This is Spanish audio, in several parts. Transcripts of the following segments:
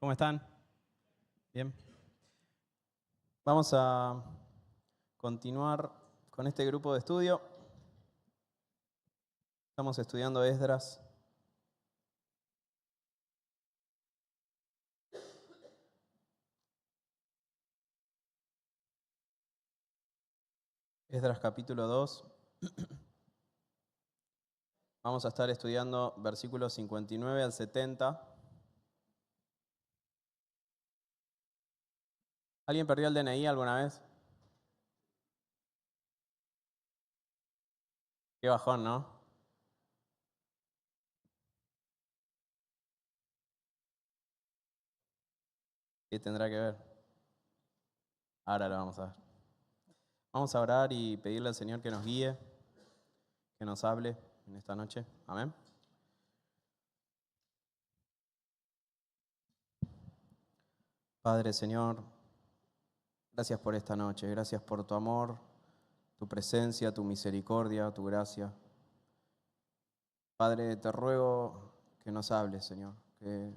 ¿Cómo están? Bien. Vamos a continuar con este grupo de estudio. Estamos estudiando Esdras. Esdras capítulo 2. Vamos a estar estudiando versículos 59 al 70. ¿Alguien perdió el DNI alguna vez? Qué bajón, ¿no? ¿Qué tendrá que ver? Ahora lo vamos a ver. Vamos a orar y pedirle al Señor que nos guíe, que nos hable en esta noche. Amén. Padre, Señor, gracias por esta noche, gracias por tu amor, tu presencia, tu misericordia, tu gracia. Padre, te ruego que nos hables, Señor, que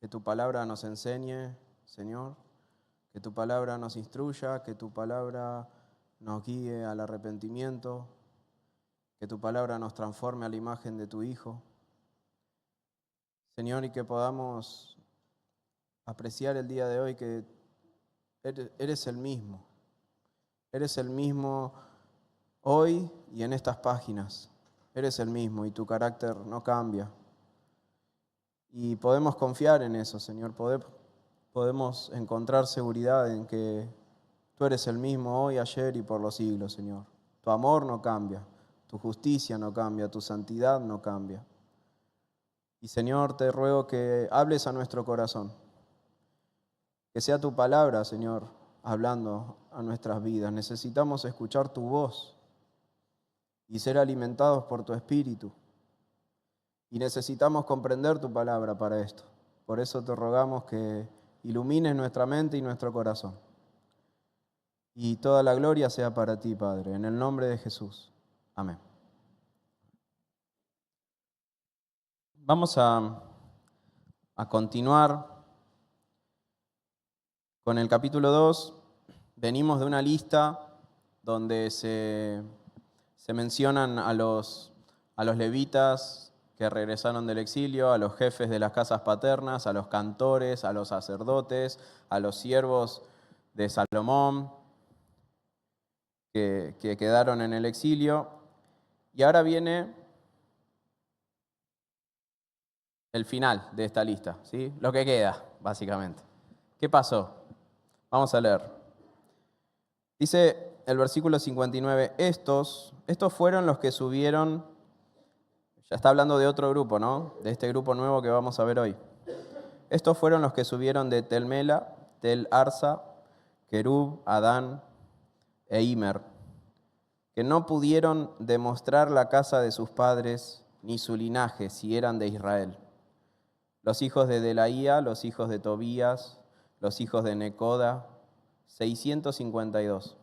tu palabra nos enseñe, Señor, que tu palabra nos instruya, que tu palabra nos guíe al arrepentimiento, que tu palabra nos transforme a la imagen de tu Hijo. Señor, y que podamos apreciar el día de hoy que eres el mismo. Eres el mismo hoy y en estas páginas. Eres el mismo y tu carácter no cambia. Y podemos confiar en eso, Señor. Podemos encontrar seguridad en que tú eres el mismo hoy, ayer y por los siglos, Señor. Tu amor no cambia, tu justicia no cambia, tu santidad no cambia. Y Señor, te ruego que hables a nuestro corazón. Que sea tu palabra, Señor, hablando a nuestras vidas. Necesitamos escuchar tu voz y ser alimentados por tu Espíritu. Y necesitamos comprender tu palabra para esto. Por eso te rogamos que ilumines nuestra mente y nuestro corazón. Y toda la gloria sea para ti, Padre, en el nombre de Jesús. Amén. Vamos a continuar con el capítulo 2. Venimos de una lista donde se mencionan a los levitas que regresaron del exilio, a los jefes de las casas paternas, a los cantores, a los sacerdotes, a los siervos de Salomón que quedaron en el exilio. Y ahora viene el final de esta lista, ¿sí? Lo que queda, básicamente. ¿Qué pasó? Vamos a leer. Dice el versículo 59, estos fueron los que subieron, ya está hablando de otro grupo, ¿no? De este grupo nuevo que vamos a ver hoy. Estos fueron los que subieron de Tel Mela, Tel Arsa, Querub, Adán e Imer, que no pudieron demostrar la casa de sus padres ni su linaje, si eran de Israel. Los hijos de Delaía, los hijos de Tobías, los hijos de Necoda, 652.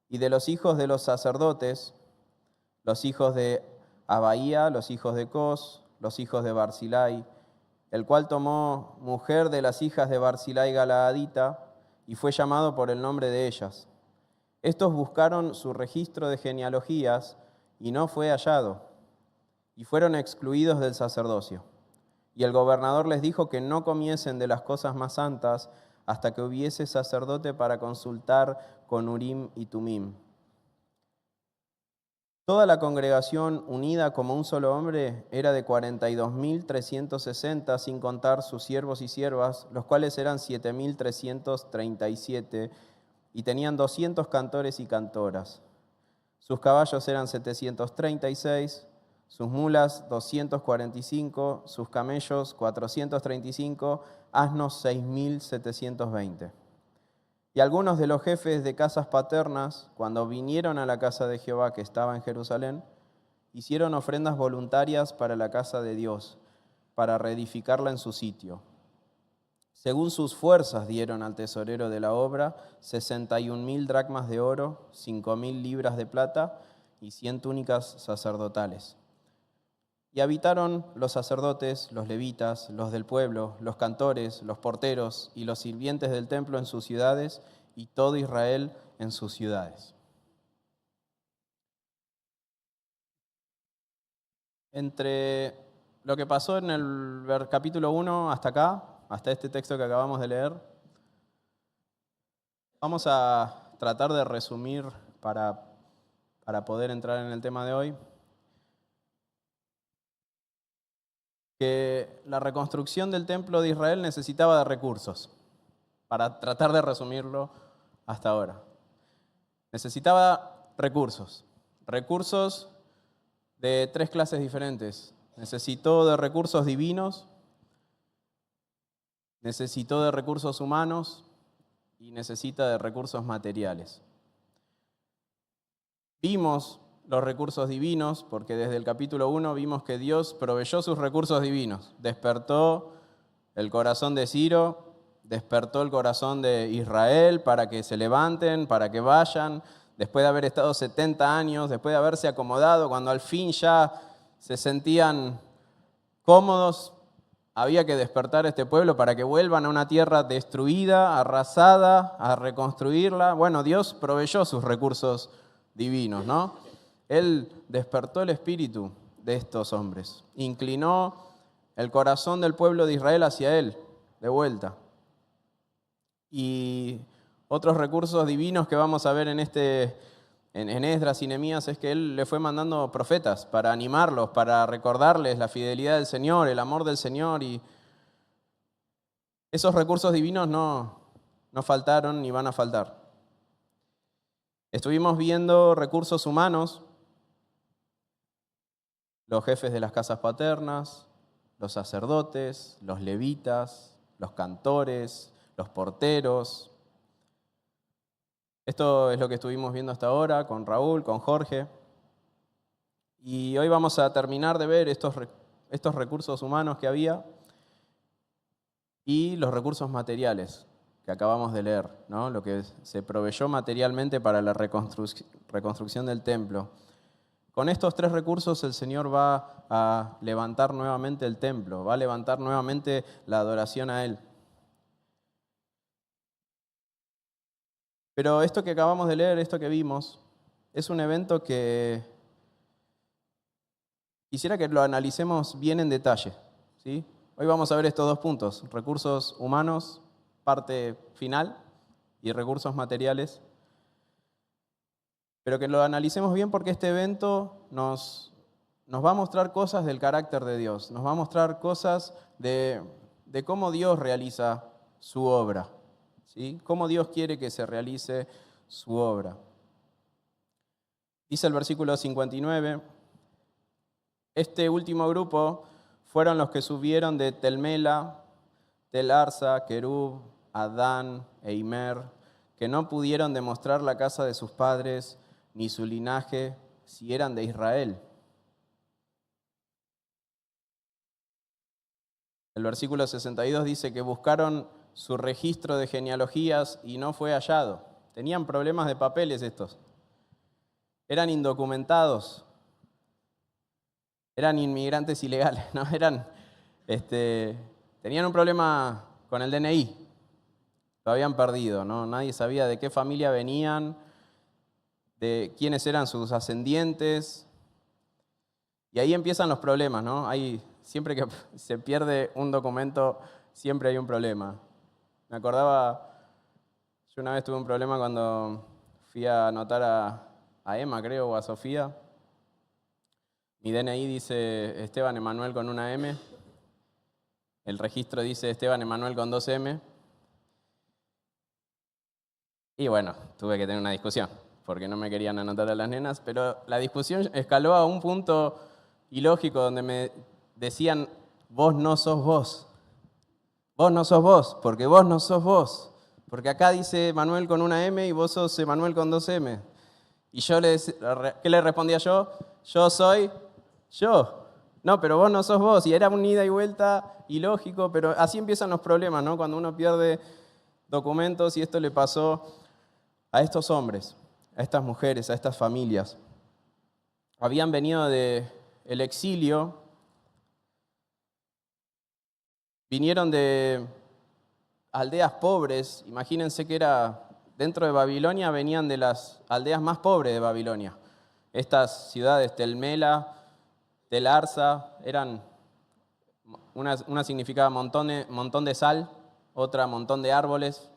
Y de los hijos de los sacerdotes, los hijos de Abaía, los hijos de Cos, los hijos de Barzilai, el cual tomó mujer de las hijas de Barzilai Galaadita y fue llamado por el nombre de ellas. Estos buscaron su registro de genealogías y no fue hallado, y fueron excluidos del sacerdocio. Y el gobernador les dijo que no comiesen de las cosas más santas hasta que hubiese sacerdote para consultar con Urim y Tumim. Toda la congregación unida como un solo hombre era de 42.360, sin contar sus siervos y siervas, los cuales eran 7.337, y tenían 200 cantores y cantoras. Sus caballos eran 736, sus mulas 245, sus camellos 435, asnos 6.720. Y algunos de los jefes de casas paternas, cuando vinieron a la casa de Jehová que estaba en Jerusalén, hicieron ofrendas voluntarias para la casa de Dios, para reedificarla en su sitio. Según sus fuerzas dieron al tesorero de la obra 61.000 dracmas de oro, 5.000 libras de plata y 100 túnicas sacerdotales. Y habitaron los sacerdotes, los levitas, los del pueblo, los cantores, los porteros y los sirvientes del templo en sus ciudades, y todo Israel en sus ciudades. Entre lo que pasó en el capítulo 1 hasta acá, hasta este texto que acabamos de leer, vamos a tratar de resumir para poder entrar en el tema de hoy, que la reconstrucción del templo de Israel necesitaba de recursos, para tratar de resumirlo hasta ahora. Necesitaba recursos de tres clases diferentes. Necesitó de recursos divinos, necesitó de recursos humanos y necesita de recursos materiales. Vimos los recursos divinos, porque desde el capítulo 1 vimos que Dios proveyó sus recursos divinos. Despertó el corazón de Ciro, despertó el corazón de Israel para que se levanten, para que vayan, después de haber estado 70 años, después de haberse acomodado, cuando al fin ya se sentían cómodos, había que despertar a este pueblo para que vuelvan a una tierra destruida, arrasada, a reconstruirla. Bueno, Dios proveyó sus recursos divinos, ¿no? Él despertó el espíritu de estos hombres, inclinó el corazón del pueblo de Israel hacia Él, de vuelta. Y otros recursos divinos que vamos a ver en Esdras y Nehemías es que Él le fue mandando profetas para animarlos, para recordarles la fidelidad del Señor, el amor del Señor. Y esos recursos divinos no faltaron ni van a faltar. Estuvimos viendo recursos humanos, los jefes de las casas paternas, los sacerdotes, los levitas, los cantores, los porteros. Esto es lo que estuvimos viendo hasta ahora con Raúl, con Jorge. Y hoy vamos a terminar de ver estos recursos humanos que había y los recursos materiales que acabamos de leer, ¿no? Lo que se proveyó materialmente para la reconstrucción del templo. Con estos tres recursos el Señor va a levantar nuevamente el templo, va a levantar nuevamente la adoración a Él. Pero esto que acabamos de leer, esto que vimos, es un evento que quisiera que lo analicemos bien en detalle, ¿sí? Hoy vamos a ver estos dos puntos, recursos humanos, parte final, y recursos materiales. Pero que lo analicemos bien porque este evento nos va a mostrar cosas del carácter de Dios, nos va a mostrar cosas de cómo Dios realiza su obra, ¿sí? Cómo Dios quiere que se realice su obra. Dice el versículo 59, este último grupo fueron los que subieron de Tel-Mela, Tel-Arsa, Querub, Adán e Imer, que no pudieron demostrar la casa de sus padres ni su linaje, si eran de Israel. El versículo 62 dice que buscaron su registro de genealogías y no fue hallado. Tenían problemas de papeles estos. Eran indocumentados. Eran inmigrantes ilegales, ¿no? Tenían un problema con el DNI. Lo habían perdido, ¿no? Nadie sabía de qué familia venían, de quiénes eran sus ascendientes. Y ahí empiezan los problemas, ¿no? Siempre que se pierde un documento, siempre hay un problema. Me acordaba, yo una vez tuve un problema cuando fui a anotar a Emma, creo, o a Sofía. Mi DNI dice Esteban Emanuel con una M. El registro dice Esteban Emanuel con 2 M. Y bueno, tuve que tener una discusión, porque no me querían anotar a las nenas, pero la discusión escaló a un punto ilógico donde me decían, vos no sos vos. Vos no sos vos, porque vos no sos vos. Porque acá dice Manuel con una M y vos sos Emanuel con 2 M. Y yo ¿qué le respondía yo? Yo soy yo. No, pero vos no sos vos. Y era un ida y vuelta ilógico, pero así empiezan los problemas, ¿no? Cuando uno pierde documentos, y esto le pasó a estos hombres, a estas mujeres, a estas familias. Habían venido del exilio Vinieron de aldeas pobres. Imagínense que era dentro de Babilonia, venían de las aldeas más pobres de Babilonia. Estas ciudades, Tel Mela, Tel Arsa, eran una significaba montón de sal, otra montón de árboles,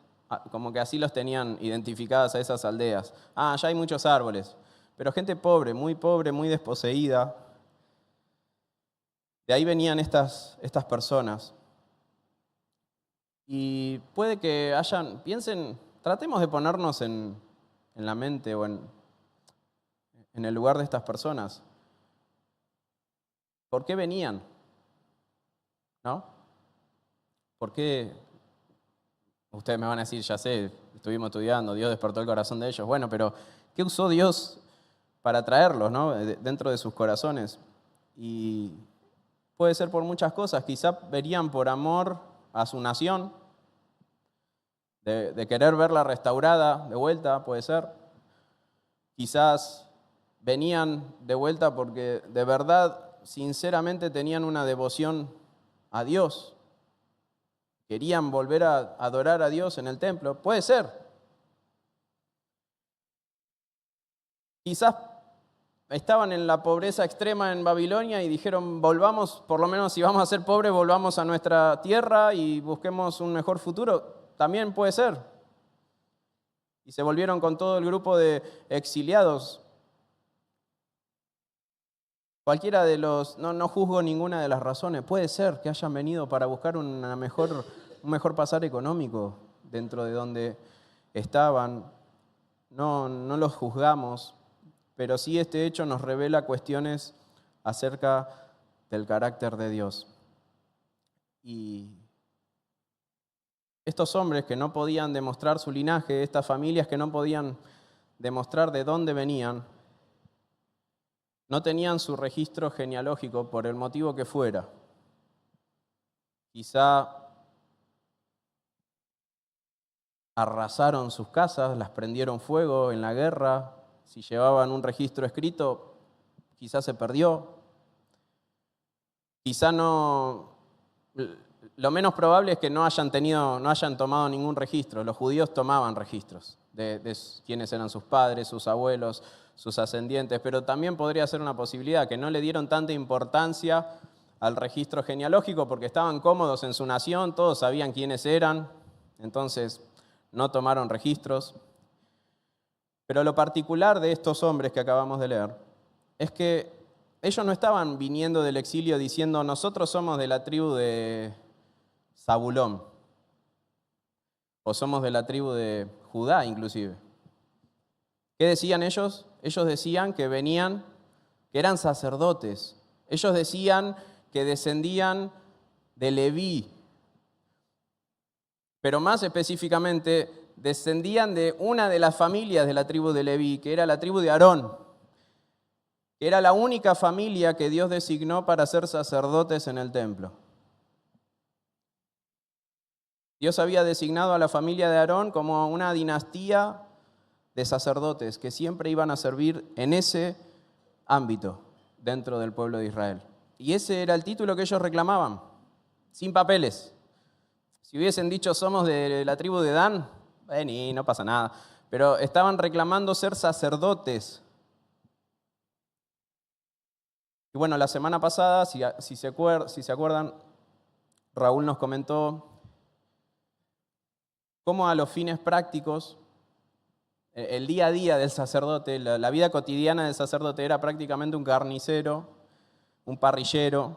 como que así los tenían identificadas a esas aldeas. Ya hay muchos árboles, pero gente pobre, muy desposeída. De ahí venían estas personas. Y puede que tratemos de ponernos en la mente o en el lugar de estas personas. ¿Por qué venían? ¿No? ¿Por qué? Ustedes me van a decir, ya sé, estuvimos estudiando, Dios despertó el corazón de ellos. Bueno, pero ¿qué usó Dios para traerlos, ¿no? Dentro de sus corazones? Y puede ser por muchas cosas. Quizá venían por amor a su nación, de querer verla restaurada de vuelta, puede ser. Quizás venían de vuelta porque de verdad, sinceramente, tenían una devoción a Dios. Querían volver a adorar a Dios en el templo. Puede ser. Quizás estaban en la pobreza extrema en Babilonia y dijeron, volvamos, por lo menos si vamos a ser pobres, volvamos a nuestra tierra y busquemos un mejor futuro. También puede ser. Y se volvieron con todo el grupo de exiliados. Cualquiera de no juzgo ninguna de las razones. Puede ser que hayan venido para buscar un mejor pasar económico dentro de donde estaban. No los juzgamos, pero sí este hecho nos revela cuestiones acerca del carácter de Dios. Y estos hombres que no podían demostrar su linaje, estas familias que no podían demostrar de dónde venían, no tenían su registro genealógico por el motivo que fuera. Quizá arrasaron sus casas, las prendieron fuego en la guerra. Si llevaban un registro escrito, quizá se perdió. Quizá no. Lo menos probable es que no hayan tomado ningún registro. Los judíos tomaban registros de quiénes eran sus padres, sus abuelos, sus ascendientes, pero también podría ser una posibilidad que no le dieron tanta importancia al registro genealógico porque estaban cómodos en su nación, todos sabían quiénes eran, entonces no tomaron registros. Pero lo particular de estos hombres que acabamos de leer es que ellos no estaban viniendo del exilio diciendo nosotros somos de la tribu de Zabulón o somos de la tribu de Judá inclusive. ¿Qué decían ellos? Ellos decían que que eran sacerdotes. Ellos decían que descendían de Leví. Pero más específicamente, descendían de una de las familias de la tribu de Leví, que era la tribu de Aarón, que era la única familia que Dios designó para ser sacerdotes en el templo. Dios había designado a la familia de Aarón como una dinastía de sacerdotes que siempre iban a servir en ese ámbito dentro del pueblo de Israel. Y ese era el título que ellos reclamaban, sin papeles. Si hubiesen dicho somos de la tribu de Dan, y no pasa nada. Pero estaban reclamando ser sacerdotes. Y bueno, la semana pasada, si se acuerdan, Raúl nos comentó cómo a los fines prácticos, el día a día del sacerdote, la vida cotidiana del sacerdote era prácticamente un carnicero, un parrillero,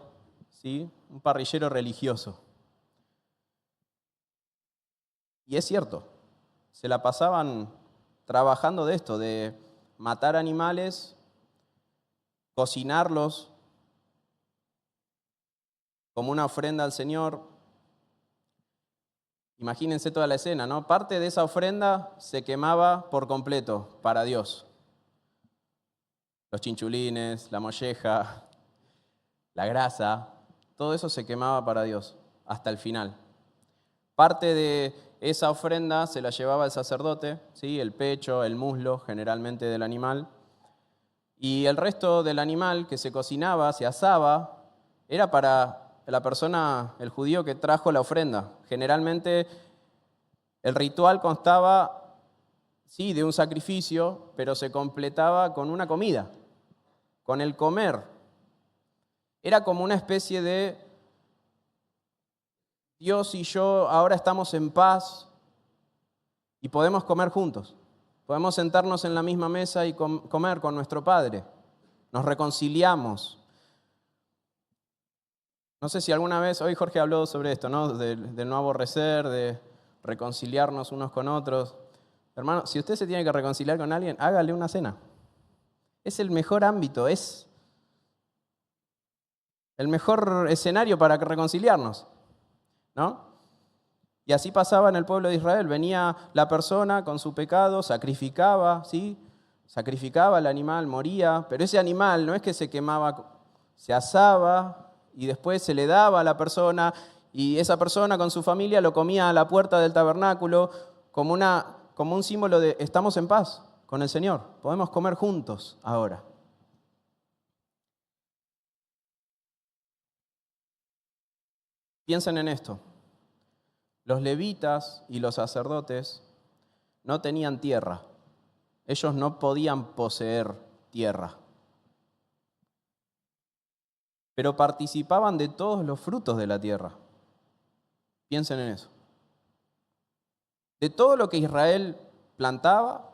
¿sí? Un parrillero religioso. Y es cierto, se la pasaban trabajando de esto, de matar animales, cocinarlos como una ofrenda al Señor. Imagínense toda la escena, ¿no? Parte de esa ofrenda se quemaba por completo para Dios. Los chinchulines, la molleja, la grasa, todo eso se quemaba para Dios hasta el final. Parte de esa ofrenda se la llevaba el sacerdote, ¿sí? El pecho, el muslo, generalmente del animal. Y el resto del animal que se cocinaba, se asaba, era para la persona, el judío que trajo la ofrenda. Generalmente el ritual constaba, sí, de un sacrificio, pero se completaba con una comida, con el comer. Era como una especie de Dios y yo ahora estamos en paz y podemos comer juntos. Podemos sentarnos en la misma mesa y comer con nuestro Padre. Nos reconciliamos. No sé si alguna vez, hoy Jorge habló sobre esto, ¿no? De no aborrecer, de reconciliarnos unos con otros. Hermano, si usted se tiene que reconciliar con alguien, hágale una cena. Es el mejor ámbito, es el mejor escenario para reconciliarnos, ¿no? Y así pasaba en el pueblo de Israel. Venía la persona con su pecado, sacrificaba, ¿sí? Sacrificaba el animal, moría, pero ese animal no es que se quemaba, se asaba y después se le daba a la persona y esa persona con su familia lo comía a la puerta del tabernáculo como un símbolo de estamos en paz con el Señor, podemos comer juntos ahora. Piensen en esto. Los levitas y los sacerdotes no tenían tierra. Ellos no podían poseer tierra. Pero participaban de todos los frutos de la tierra. Piensen en eso. De todo lo que Israel plantaba,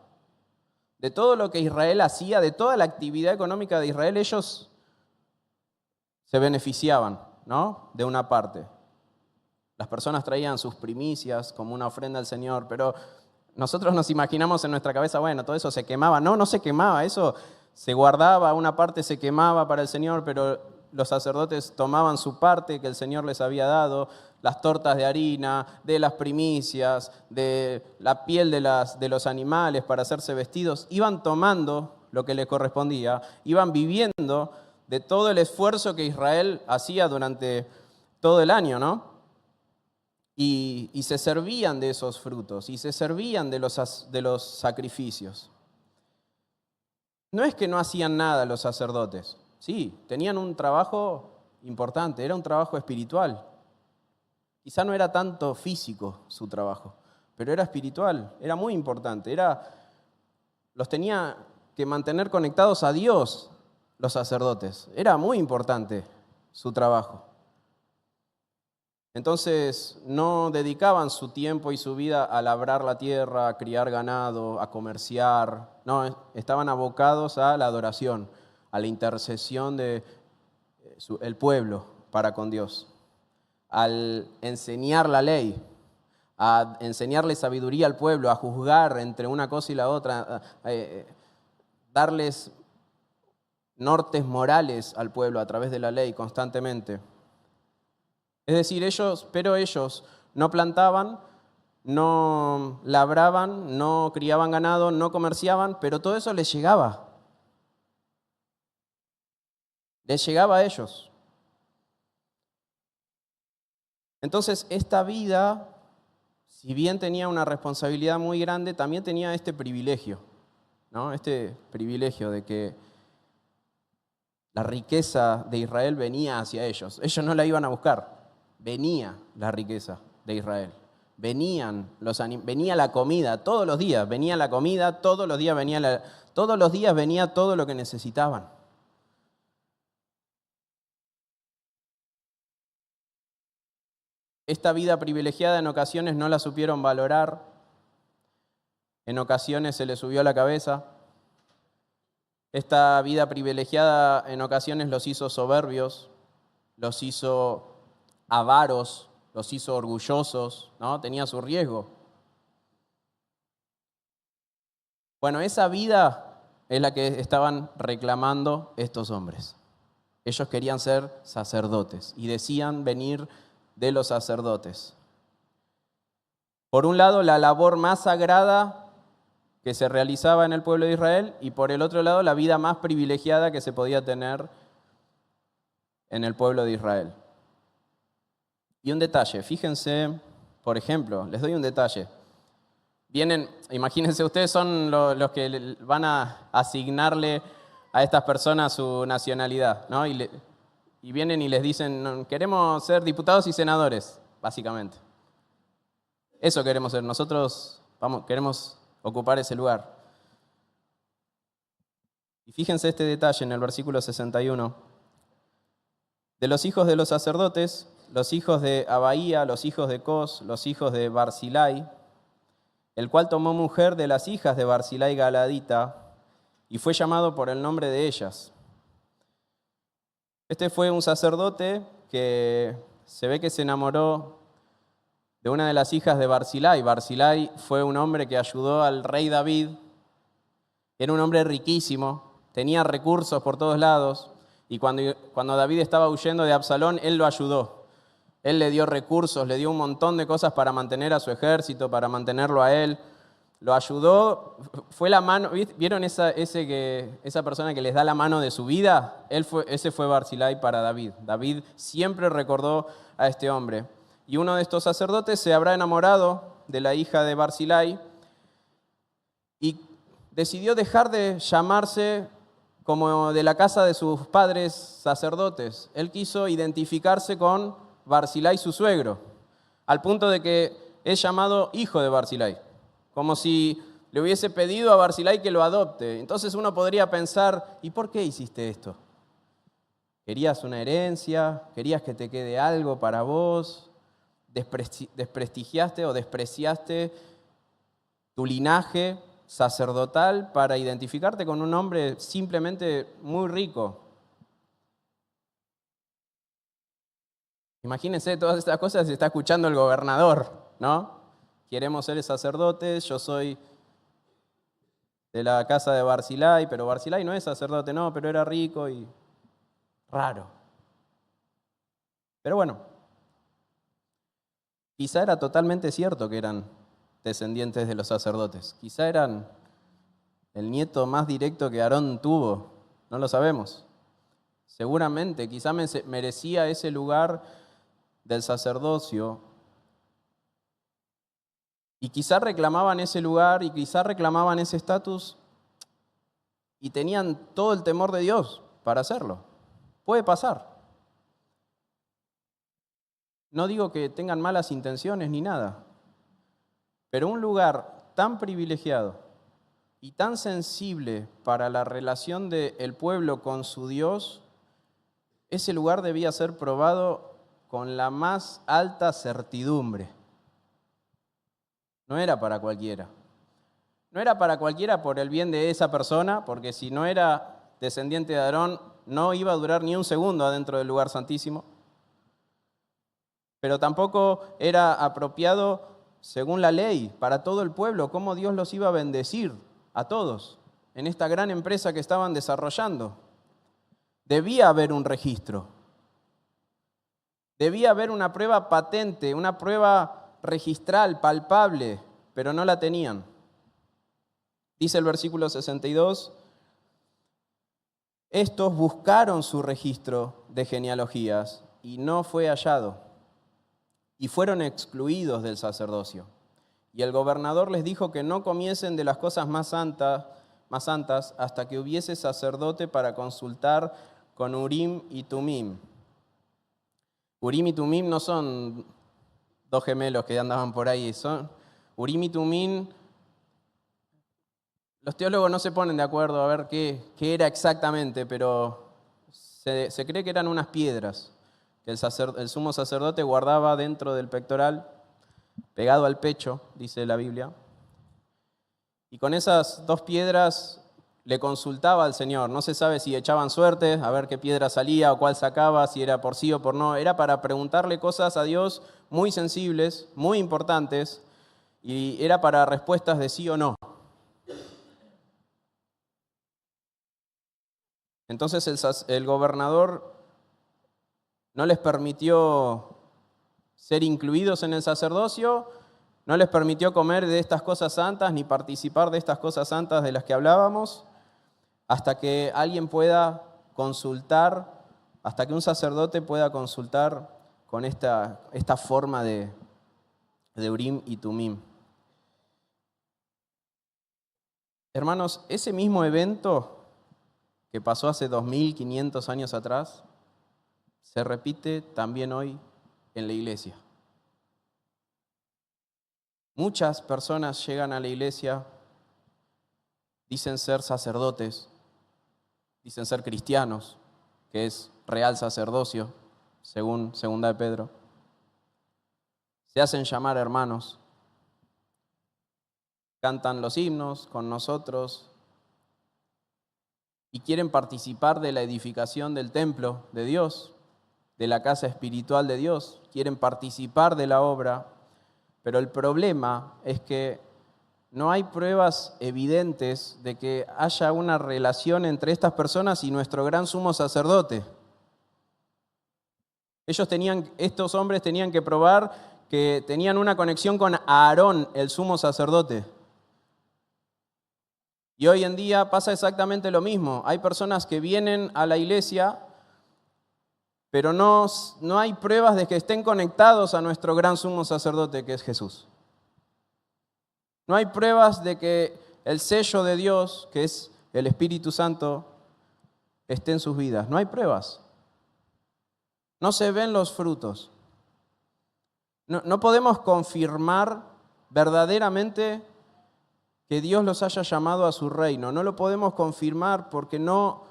de todo lo que Israel hacía, de toda la actividad económica de Israel, ellos se beneficiaban, ¿no? De una parte. Las personas traían sus primicias como una ofrenda al Señor, pero nosotros nos imaginamos en nuestra cabeza, bueno, todo eso se quemaba. No, no se quemaba, eso se guardaba, una parte se quemaba para el Señor, pero los sacerdotes tomaban su parte que el Señor les había dado, las tortas de harina, de las primicias, de la piel de los animales para hacerse vestidos. Iban tomando lo que les correspondía, iban viviendo de todo el esfuerzo que Israel hacía durante todo el año, ¿no? Y se servían de esos frutos, y se servían de los sacrificios. No es que no hacían nada los sacerdotes, sí, tenían un trabajo importante, era un trabajo espiritual. Quizá no era tanto físico su trabajo, pero era espiritual, era muy importante. Los tenía que mantener conectados a Dios los sacerdotes, era muy importante su trabajo. Entonces no dedicaban su tiempo y su vida a labrar la tierra, a criar ganado, a comerciar. No, estaban abocados a la adoración, a la intercesión del pueblo para con Dios, al enseñar la ley, a enseñarle sabiduría al pueblo, a juzgar entre una cosa y la otra, darles nortes morales al pueblo a través de la ley constantemente. Es decir, ellos no plantaban, no labraban, no criaban ganado, no comerciaban, pero todo eso les llegaba. Les llegaba a ellos. Entonces, esta vida, si bien tenía una responsabilidad muy grande, también tenía este privilegio, ¿no? Este privilegio de que la riqueza de Israel venía hacia ellos. Ellos no la iban a buscar. Venía la riqueza de Israel, venía la comida todos los días, venía la comida, todos los días venía todo lo que necesitaban. Esta vida privilegiada en ocasiones no la supieron valorar, en ocasiones se les subió a la cabeza. Esta vida privilegiada en ocasiones los hizo soberbios, los hizo avaros, los hizo orgullosos, ¿no? Tenía su riesgo. Bueno, esa vida es la que estaban reclamando estos hombres. Ellos querían ser sacerdotes y decían venir de los sacerdotes. Por un lado, la labor más sagrada que se realizaba en el pueblo de Israel y por el otro lado, la vida más privilegiada que se podía tener en el pueblo de Israel. Y un detalle, fíjense, por ejemplo, les doy un detalle. Imagínense, ustedes son los que van a asignarle a estas personas su nacionalidad, ¿no? Y y vienen y les dicen, "No, queremos ser diputados y senadores", básicamente. Eso queremos ser, nosotros queremos ocupar ese lugar. Y fíjense este detalle en el versículo 61. De los hijos de los sacerdotes, los hijos de Abaía, los hijos de Cos, los hijos de Barzilai, el cual tomó mujer de las hijas de Barzilai Galadita, y fue llamado por el nombre de ellas. Este fue un sacerdote que se ve que se enamoró de una de las hijas de Barzilai. Barzilai fue un hombre que ayudó al rey David. Era un hombre riquísimo, tenía recursos por todos lados, y cuando David estaba huyendo de Absalón, él lo ayudó. Él le dio recursos, le dio un montón de cosas para mantener a su ejército, para mantenerlo a él. Lo ayudó, fue la mano. ¿Vieron esa persona que les da la mano de su vida? Ese fue Barzilai para David. David siempre recordó a este hombre. Y uno de estos sacerdotes se habrá enamorado de la hija de Barzilai y decidió dejar de llamarse como de la casa de sus padres sacerdotes. Él quiso identificarse con Barzilai, su suegro, al punto de que es llamado hijo de Barzilai, como si le hubiese pedido a Barzilai que lo adopte. Entonces uno podría pensar, ¿y por qué hiciste esto? ¿Querías una herencia? ¿Querías que te quede algo para vos? ¿Desprestigiaste o despreciaste tu linaje sacerdotal para identificarte con un hombre simplemente muy rico? Imagínense, todas estas cosas se está escuchando el gobernador, ¿no? Queremos ser sacerdotes, yo soy de la casa de Barzilai, pero Barzilai no es sacerdote, no, pero era rico y raro. Pero bueno, quizá era totalmente cierto que eran descendientes de los sacerdotes. Quizá eran el nieto más directo que Aarón tuvo, no lo sabemos. Seguramente, quizá merecía ese lugar del sacerdocio y quizá reclamaban ese lugar y quizá reclamaban ese estatus y tenían todo el temor de Dios para hacerlo. Puede pasar. No digo que tengan malas intenciones ni nada, pero un lugar tan privilegiado y tan sensible para la relación del pueblo con su Dios, ese lugar debía ser probado con la más alta certidumbre. No era para cualquiera. No era para cualquiera por el bien de esa persona, porque si no era descendiente de Aarón, no iba a durar ni un segundo adentro del lugar santísimo. Pero tampoco era apropiado según la ley para todo el pueblo, cómo Dios los iba a bendecir a todos en esta gran empresa que estaban desarrollando. Debía haber un registro. Debía haber una prueba patente, una prueba registral, palpable, pero no la tenían. Dice el versículo 62, estos buscaron su registro de genealogías y no fue hallado, y fueron excluidos del sacerdocio. Y el gobernador les dijo que no comiesen de las cosas más santas hasta que hubiese sacerdote para consultar con Urim y Tumim. Urim y Tumim no son dos gemelos que andaban por ahí, son Urim y Tumim. Los teólogos no se ponen de acuerdo a ver qué era exactamente, pero se cree que eran unas piedras que el sumo sacerdote guardaba dentro del pectoral, pegado al pecho, dice la Biblia. Y con esas dos piedras le consultaba al Señor. No se sabe si echaban suerte, a ver qué piedra salía o cuál sacaba, si era por sí o por no. Era para preguntarle cosas a Dios muy sensibles, muy importantes, y era para respuestas de sí o no. Entonces el gobernador no les permitió ser incluidos en el sacerdocio, no les permitió comer de estas cosas santas ni participar de estas cosas santas de las que hablábamos, hasta que alguien pueda consultar, hasta que un sacerdote pueda consultar con esta forma de Urim y Tumim. Hermanos, ese mismo evento que pasó hace 2500 años atrás, se repite también hoy en la iglesia. Muchas personas llegan a la iglesia, dicen ser sacerdotes, dicen ser cristianos, que es real sacerdocio, según 2 de Pedro. Se hacen llamar hermanos, cantan los himnos con nosotros y quieren participar de la edificación del templo de Dios, de la casa espiritual de Dios, quieren participar de la obra, pero el problema es que no hay pruebas evidentes de que haya una relación entre estas personas y nuestro gran sumo sacerdote. Estos hombres tenían que probar que tenían una conexión con Aarón, el sumo sacerdote. Y hoy en día pasa exactamente lo mismo. Hay personas que vienen a la iglesia, pero no hay pruebas de que estén conectados a nuestro gran sumo sacerdote, que es Jesús. No hay pruebas de que el sello de Dios, que es el Espíritu Santo, esté en sus vidas. No hay pruebas. No se ven los frutos. No podemos confirmar verdaderamente que Dios los haya llamado a su reino. No lo podemos confirmar porque no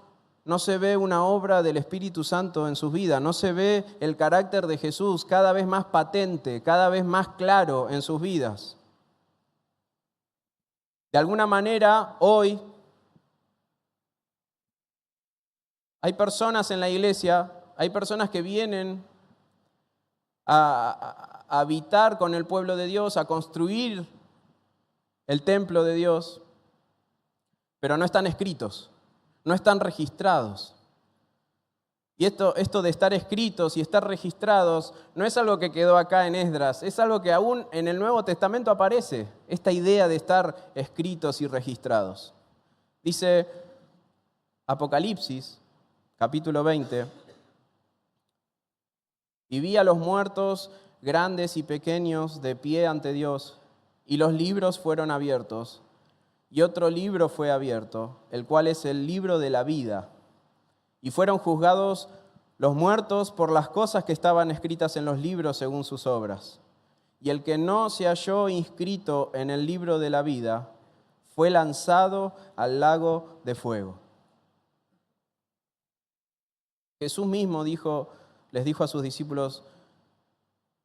se ve una obra del Espíritu Santo en sus vidas. No se ve el carácter de Jesús cada vez más patente, cada vez más claro en sus vidas. De alguna manera, hoy hay personas en la iglesia, hay personas que vienen a habitar con el pueblo de Dios, a construir el templo de Dios, pero no están escritos, no están registrados. Y esto de estar escritos y estar registrados no es algo que quedó acá en Esdras, es algo que aún en el Nuevo Testamento aparece, esta idea de estar escritos y registrados. Dice Apocalipsis, capítulo 20, y vi a los muertos, grandes y pequeños, de pie ante Dios, y los libros fueron abiertos, y otro libro fue abierto, el cual es el libro de la vida. Y fueron juzgados los muertos por las cosas que estaban escritas en los libros según sus obras. Y el que no se halló inscrito en el libro de la vida fue lanzado al lago de fuego. Jesús mismo les dijo a sus discípulos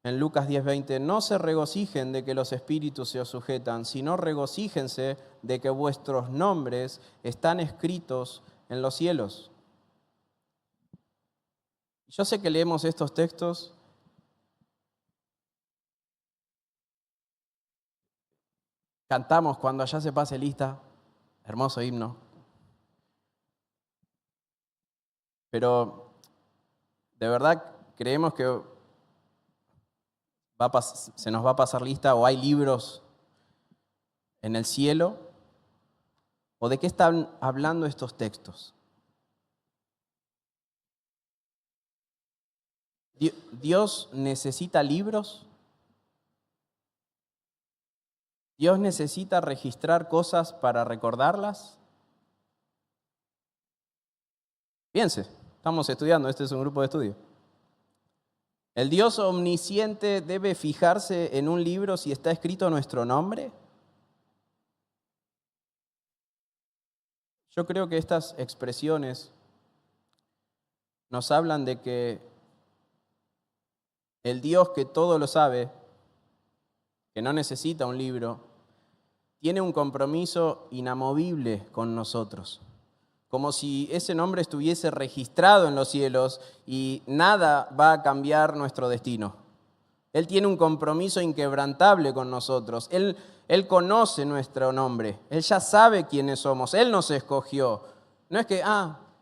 en Lucas 10:20, no se regocijen de que los espíritus se os sujetan, sino regocíjense de que vuestros nombres están escritos en los cielos. Yo sé que leemos estos textos cantamos cuando allá se pase lista, hermoso himno, pero de verdad creemos que se nos va a pasar lista o hay libros en el cielo, o de qué están hablando estos textos. ¿Dios necesita libros? ¿Dios necesita registrar cosas para recordarlas? Piense, estamos estudiando, este es un grupo de estudio. ¿El Dios omnisciente debe fijarse en un libro si está escrito nuestro nombre? Yo creo que estas expresiones nos hablan de que el Dios que todo lo sabe, que no necesita un libro, tiene un compromiso inamovible con nosotros. Como si ese nombre estuviese registrado en los cielos y nada va a cambiar nuestro destino. Él tiene un compromiso inquebrantable con nosotros. Él conoce nuestro nombre. Él ya sabe quiénes somos. Él nos escogió. No es que,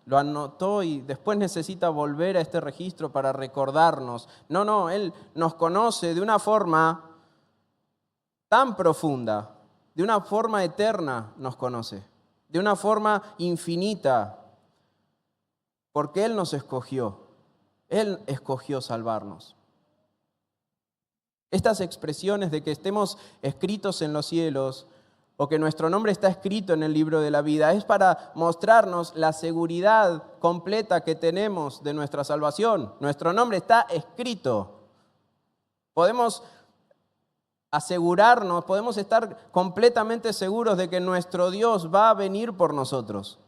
lo anotó y después necesita volver a este registro para recordarnos. No, Él nos conoce de una forma tan profunda, de una forma eterna nos conoce, de una forma infinita, porque Él nos escogió. Él escogió salvarnos. Estas expresiones de que estemos escritos en los cielos o que nuestro nombre está escrito en el libro de la vida, es para mostrarnos la seguridad completa que tenemos de nuestra salvación. Nuestro nombre está escrito. Podemos asegurarnos, podemos estar completamente seguros de que nuestro Dios va a venir por nosotros.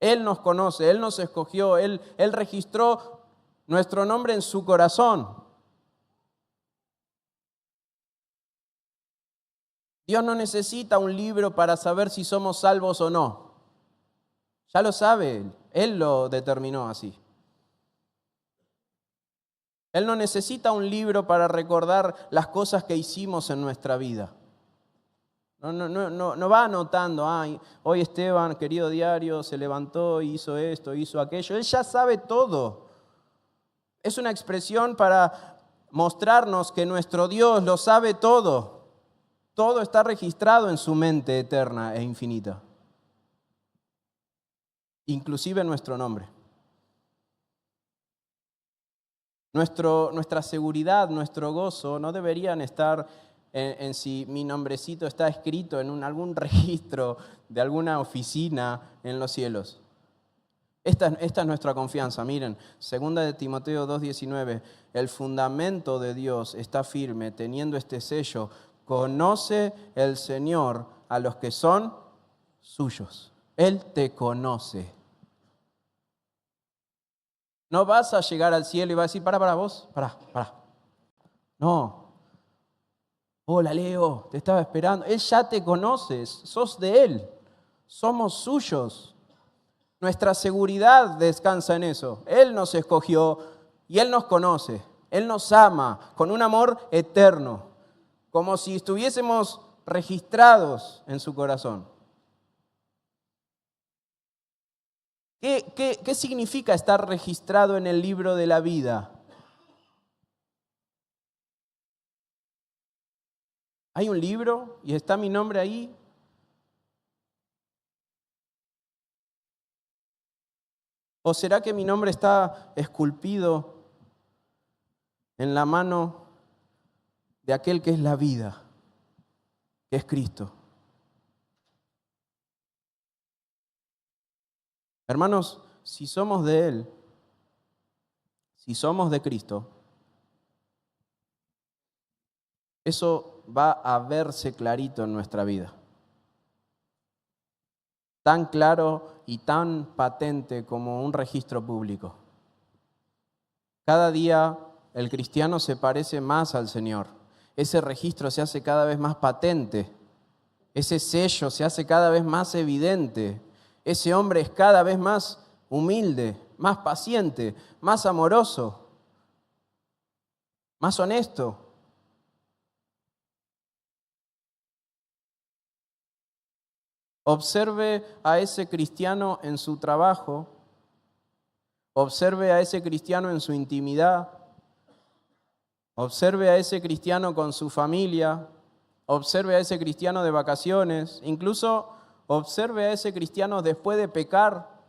Él nos conoce, Él nos escogió, Él registró nuestro nombre en su corazón. Dios no necesita un libro para saber si somos salvos o no. Ya lo sabe Él, Él lo determinó así. Él no necesita un libro para recordar las cosas que hicimos en nuestra vida. No va anotando, hoy Esteban, querido diario, se levantó, hizo esto, hizo aquello. Él ya sabe todo. Es una expresión para mostrarnos que nuestro Dios lo sabe todo. Todo está registrado en su mente eterna e infinita. Inclusive nuestro nombre. Nuestra seguridad, nuestro gozo no deberían estar en si mi nombrecito está escrito en algún registro de alguna oficina en los cielos. Esta es nuestra confianza. Miren, 2 de Timoteo 2:19, el fundamento de Dios está firme, teniendo este sello. Conoce el Señor a los que son suyos. Él te conoce. No vas a llegar al cielo y vas a decir, para vos, para. No. Hola Leo, te estaba esperando. Él ya te conoce, sos de Él. Somos suyos. Nuestra seguridad descansa en eso. Él nos escogió y Él nos conoce. Él nos ama con un amor eterno, como si estuviésemos registrados en su corazón. ¿Qué significa estar registrado en el libro de la vida? ¿Hay un libro y está mi nombre ahí? ¿O será que mi nombre está esculpido en la mano de aquel que es la vida, que es Cristo? Hermanos, si somos de Él, si somos de Cristo, eso va a verse clarito en nuestra vida. Tan claro y tan patente como un registro público. Cada día el cristiano se parece más al Señor. Ese registro se hace cada vez más patente. Ese sello se hace cada vez más evidente. Ese hombre es cada vez más humilde, más paciente, más amoroso, más honesto. Observe a ese cristiano en su trabajo, observe a ese cristiano en su intimidad, observe a ese cristiano con su familia, observe a ese cristiano de vacaciones, incluso observe a ese cristiano después de pecar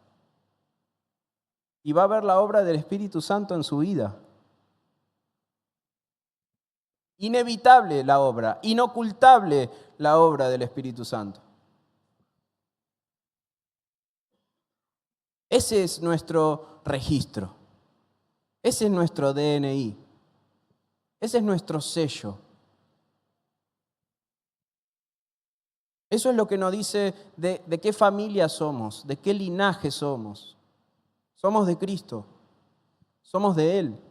y va a ver la obra del Espíritu Santo en su vida. Inevitable la obra, inocultable la obra del Espíritu Santo. Ese es nuestro registro, ese es nuestro DNI, ese es nuestro sello. Eso es lo que nos dice de qué familia somos, de qué linaje somos. Somos de Cristo, somos de Él.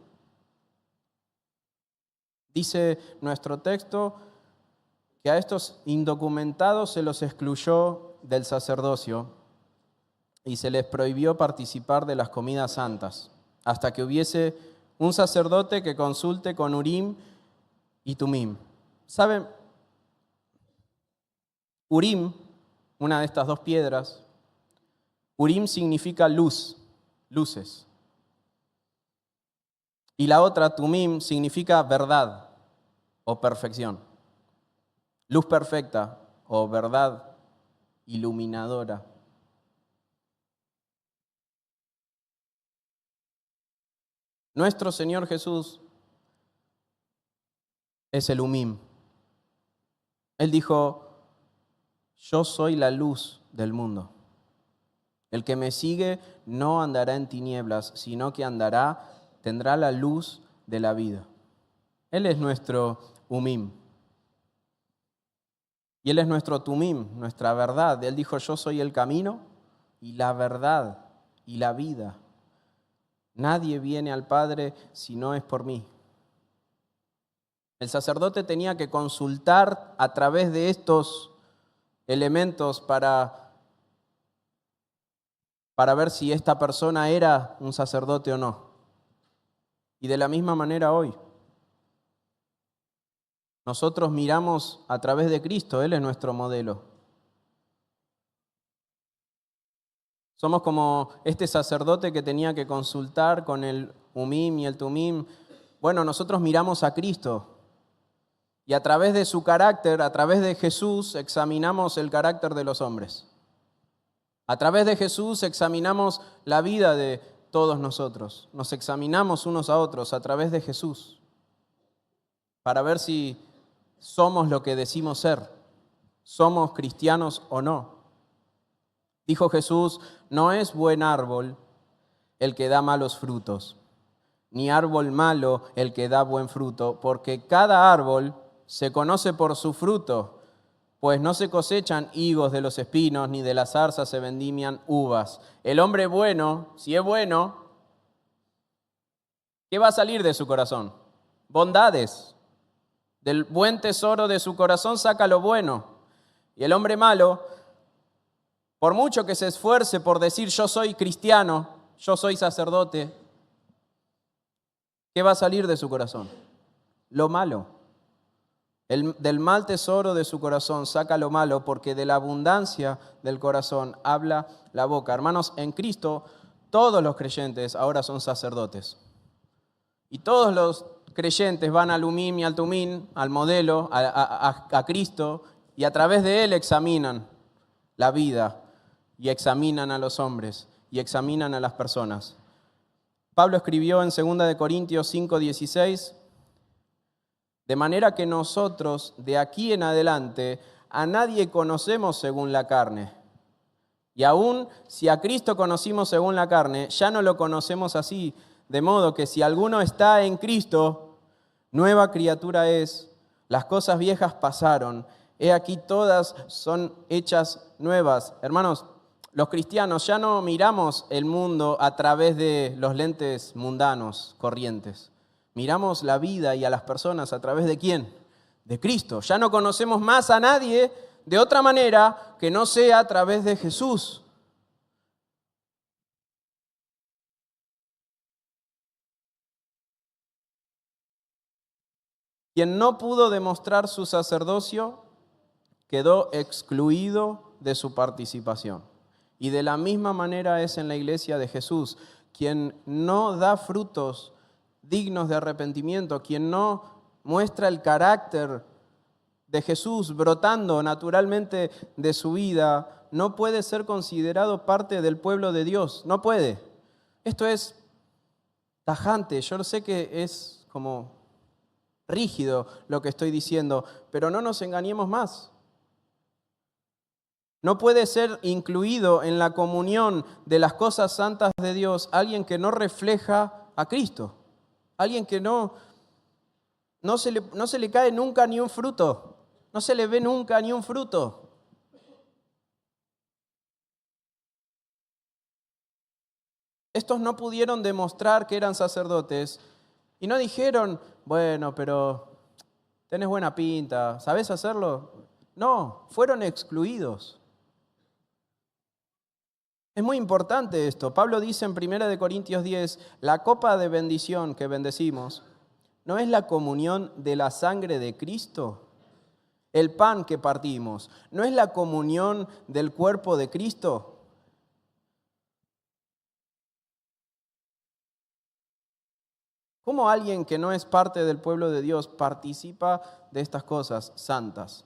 Dice nuestro texto que a estos indocumentados se los excluyó del sacerdocio y se les prohibió participar de las comidas santas, hasta que hubiese un sacerdote que consulte con Urim y Tumim. ¿Saben? Urim, una de estas dos piedras, Urim significa luz, luces. Y la otra, Tumim, significa verdad o perfección. Luz perfecta o verdad iluminadora. Nuestro Señor Jesús es el Umim. Él dijo, Yo soy la luz del mundo. El que me sigue no andará en tinieblas, sino que tendrá la luz de la vida. Él es nuestro Umim. Y Él es nuestro Tumim, nuestra verdad. Él dijo, yo soy el camino y la verdad y la vida. Nadie viene al Padre si no es por mí. El sacerdote tenía que consultar a través de estos elementos para ver si esta persona era un sacerdote o no. Y de la misma manera hoy. Nosotros miramos a través de Cristo, Él es nuestro modelo. Somos como este sacerdote que tenía que consultar con el Umim y el Tumim. Bueno, nosotros miramos a Cristo y a través de su carácter, a través de Jesús, examinamos el carácter de los hombres. A través de Jesús examinamos la vida de todos nosotros. Nos examinamos unos a otros a través de Jesús para ver si somos lo que decimos ser, somos cristianos o no. Dijo Jesús, no es buen árbol el que da malos frutos, ni árbol malo el que da buen fruto, porque cada árbol se conoce por su fruto, pues no se cosechan higos de los espinos, ni de las zarzas se vendimian uvas. El hombre bueno, si es bueno, ¿qué va a salir de su corazón? Bondades. Del buen tesoro de su corazón saca lo bueno. Y el hombre malo, por mucho que se esfuerce por decir yo soy cristiano, yo soy sacerdote, ¿qué va a salir de su corazón? Lo malo. Del mal tesoro de su corazón saca lo malo, porque de la abundancia del corazón habla la boca. Hermanos, en Cristo todos los creyentes ahora son sacerdotes. Y todos los creyentes van al Umim y al Tumim, al modelo, a Cristo, y a través de Él examinan la vida, y examinan a los hombres, y examinan a las personas. Pablo escribió en 2 Corintios 5:16, de manera que nosotros de aquí en adelante a nadie conocemos según la carne. Y aún si a Cristo conocimos según la carne, ya no lo conocemos así. De modo que si alguno está en Cristo, nueva criatura es, las cosas viejas pasaron, he aquí todas son hechas nuevas. Hermanos, los cristianos ya no miramos el mundo a través de los lentes mundanos, corrientes. Miramos la vida y a las personas a través de ¿quién? De Cristo. Ya no conocemos más a nadie de otra manera que no sea a través de Jesús. Quien no pudo demostrar su sacerdocio quedó excluido de su participación. Y de la misma manera es en la iglesia de Jesús. Quien no da frutos dignos de arrepentimiento, quien no muestra el carácter de Jesús brotando naturalmente de su vida, no puede ser considerado parte del pueblo de Dios. No puede. Esto es tajante. Yo sé que es como rígido lo que estoy diciendo, pero no nos engañemos más. No puede ser incluido en la comunión de las cosas santas de Dios alguien que no refleja a Cristo, alguien que no se le cae nunca ni un fruto, no se le ve nunca ni un fruto. Estos no pudieron demostrar que eran sacerdotes y no dijeron, bueno, pero tenés buena pinta, ¿sabés hacerlo? No, fueron excluidos. Es muy importante esto. Pablo dice en 1 Corintios 10, la copa de bendición que bendecimos, ¿no es la comunión de la sangre de Cristo? El pan que partimos, ¿no es la comunión del cuerpo de Cristo? ¿Cómo alguien que no es parte del pueblo de Dios participa de estas cosas santas?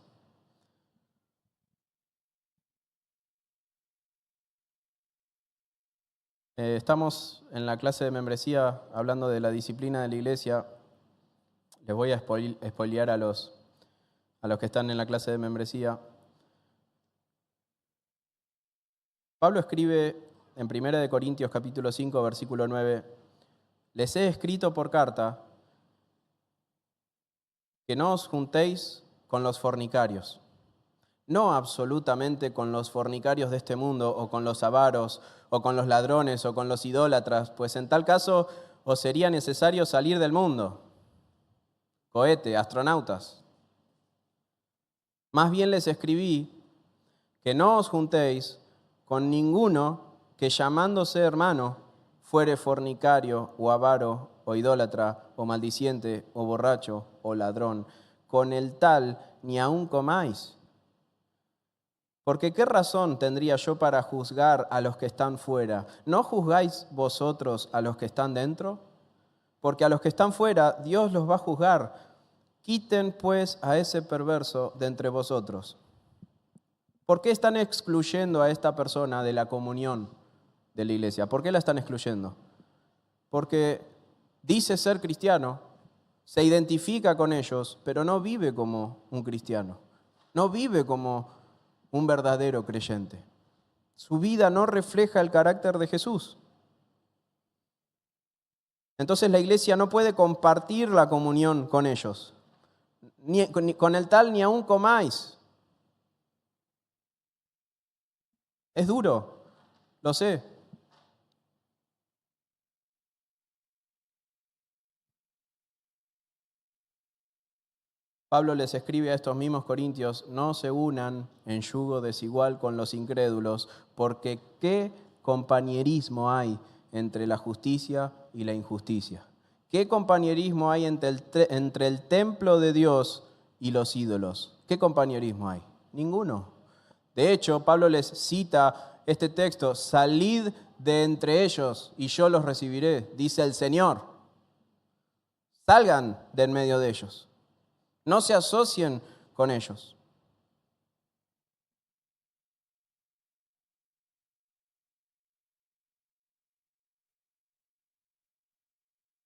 Estamos en la clase de membresía hablando de la disciplina de la iglesia. Les voy a spoilear a los que están en la clase de membresía. Pablo escribe en 1 Corintios capítulo 5, versículo 9, les he escrito por carta que no os juntéis con los fornicarios. No absolutamente con los fornicarios de este mundo, o con los avaros, o con los ladrones, o con los idólatras, pues en tal caso os sería necesario salir del mundo. Cohete, astronautas. Más bien les escribí que no os juntéis con ninguno que llamándose hermano fuere fornicario, o avaro, o idólatra, o maldiciente, o borracho, o ladrón. Con el tal ni aun comáis. Porque ¿qué razón tendría yo para juzgar a los que están fuera? ¿No juzgáis vosotros a los que están dentro? Porque a los que están fuera Dios los va a juzgar. Quiten pues a ese perverso de entre vosotros. ¿Por qué están excluyendo a esta persona de la comunión de la iglesia? ¿Por qué la están excluyendo? Porque dice ser cristiano, se identifica con ellos, pero no vive como un cristiano. No vive como un verdadero creyente. Su vida no refleja el carácter de Jesús. Entonces la iglesia no puede compartir la comunión con ellos. Ni con el tal ni aun comáis. Es duro, lo sé. Pablo les escribe a estos mismos corintios, no se unan en yugo desigual con los incrédulos, porque ¿qué compañerismo hay entre la justicia y la injusticia? ¿Qué compañerismo hay entre el templo de Dios y los ídolos? ¿Qué compañerismo hay? Ninguno. De hecho, Pablo les cita este texto, salid de entre ellos y yo los recibiré, dice el Señor. Salgan de en medio de ellos. No se asocien con ellos.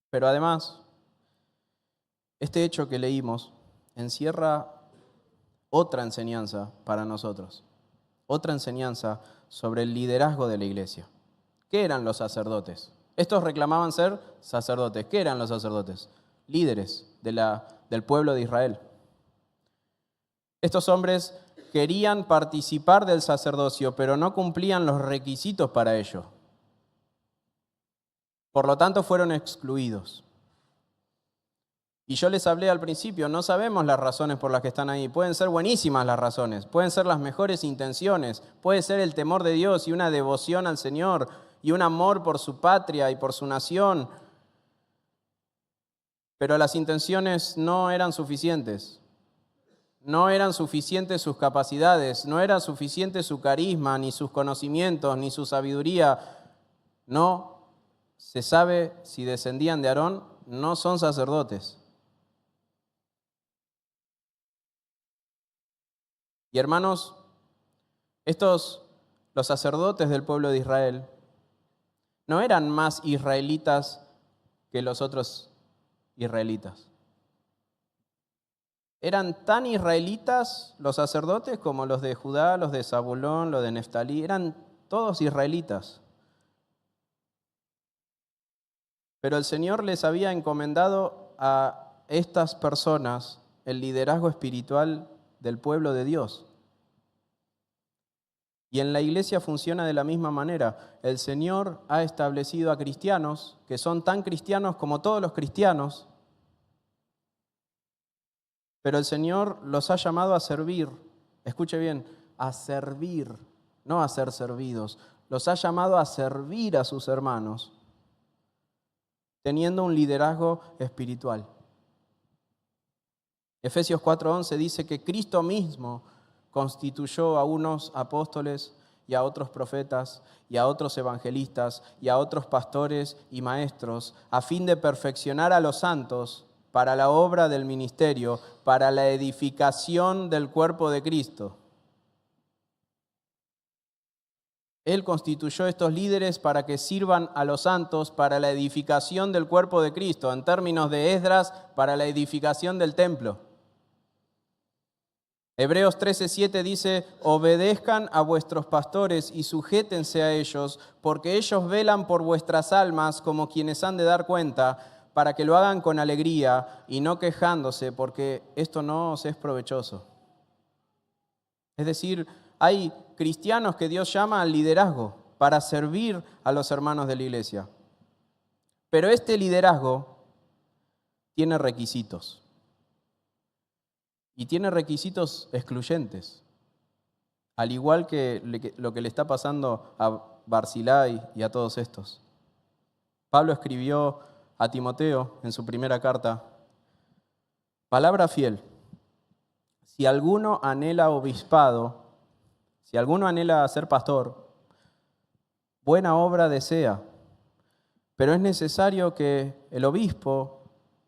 Pero además, este hecho que leímos encierra otra enseñanza para nosotros. Otra enseñanza sobre el liderazgo de la iglesia. ¿Qué eran los sacerdotes? Estos reclamaban ser sacerdotes. ¿Qué eran los sacerdotes? Líderes del pueblo de Israel. Estos hombres querían participar del sacerdocio, pero no cumplían los requisitos para ello. Por lo tanto, fueron excluidos. Y yo les hablé al principio, no sabemos las razones por las que están ahí. Pueden ser buenísimas las razones, pueden ser las mejores intenciones, puede ser el temor de Dios y una devoción al Señor y un amor por su patria y por su nación. Pero las intenciones no eran suficientes. No eran suficientes sus capacidades, no era suficiente su carisma, ni sus conocimientos, ni su sabiduría. No se sabe si descendían de Aarón, no son sacerdotes. Y hermanos, los sacerdotes del pueblo de Israel, no eran más israelitas que los otros israelitas. Eran tan israelitas los sacerdotes como los de Judá, los de Zabulón, los de Neftalí. Eran todos israelitas. Pero el Señor les había encomendado a estas personas el liderazgo espiritual del pueblo de Dios. Y en la iglesia funciona de la misma manera. El Señor ha establecido a cristianos que son tan cristianos como todos los cristianos, pero el Señor los ha llamado a servir. Escuche bien, a servir, no a ser servidos. Los ha llamado a servir a sus hermanos, teniendo un liderazgo espiritual. Efesios 4:11 dice que Cristo mismo constituyó a unos apóstoles y a otros profetas y a otros evangelistas y a otros pastores y maestros, a fin de perfeccionar a los santos para la obra del ministerio, para la edificación del cuerpo de Cristo. Él constituyó estos líderes para que sirvan a los santos para la edificación del cuerpo de Cristo, en términos de Esdras, para la edificación del templo. Hebreos 13:7 dice, obedezcan a vuestros pastores y sujétense a ellos, porque ellos velan por vuestras almas como quienes han de dar cuenta, para que lo hagan con alegría y no quejándose, porque esto no os es provechoso. Es decir, hay cristianos que Dios llama al liderazgo para servir a los hermanos de la iglesia. Pero este liderazgo tiene requisitos. Y tiene requisitos excluyentes. Al igual que lo que le está pasando a Barzilai y a todos estos. Pablo escribió a Timoteo en su primera carta, palabra fiel, si alguno anhela obispado, si alguno anhela ser pastor, buena obra desea, pero es necesario que el obispo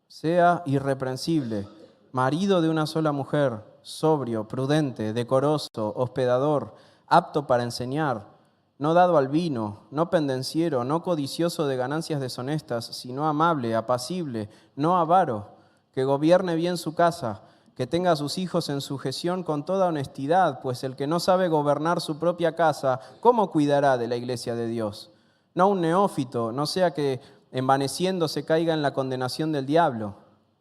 sea irreprensible, marido de una sola mujer, sobrio, prudente, decoroso, hospedador, apto para enseñar, no dado al vino, no pendenciero, no codicioso de ganancias deshonestas, sino amable, apacible, no avaro, que gobierne bien su casa, que tenga a sus hijos en sujeción con toda honestidad, pues el que no sabe gobernar su propia casa, ¿cómo cuidará de la iglesia de Dios? No un neófito, no sea que envaneciéndose caiga en la condenación del diablo.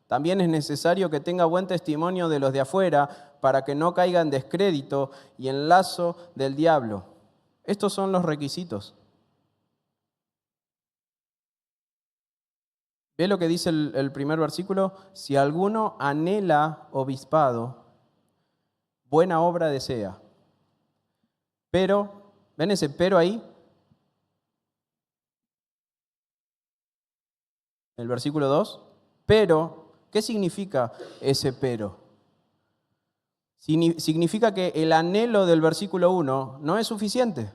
También es necesario que tenga buen testimonio de los de afuera, para que no caiga en descrédito y en lazo del diablo. Estos son los requisitos. ¿Ve lo que dice el primer versículo? Si alguno anhela obispado, buena obra desea. Pero, ¿ven ese pero ahí? El versículo 2. Pero, ¿qué significa ese pero? Significa que el anhelo del versículo 1 no es suficiente.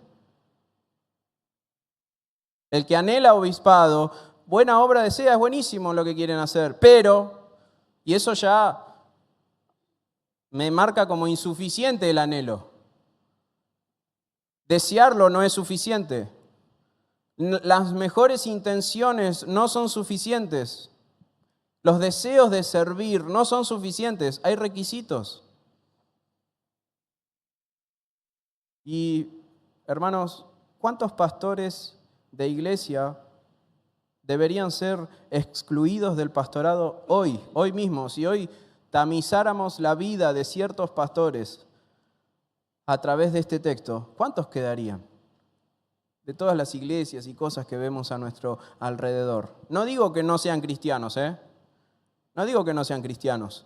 El que anhela obispado, buena obra desea, es buenísimo lo que quieren hacer, pero, y eso ya me marca como insuficiente el anhelo. Desearlo no es suficiente. Las mejores intenciones no son suficientes. Los deseos de servir no son suficientes. Hay requisitos. Y, hermanos, ¿cuántos pastores de iglesia deberían ser excluidos del pastorado hoy mismo? Si hoy tamizáramos la vida de ciertos pastores a través de este texto, ¿cuántos quedarían? De todas las iglesias y cosas que vemos a nuestro alrededor. No digo que no sean cristianos, No digo que no sean cristianos.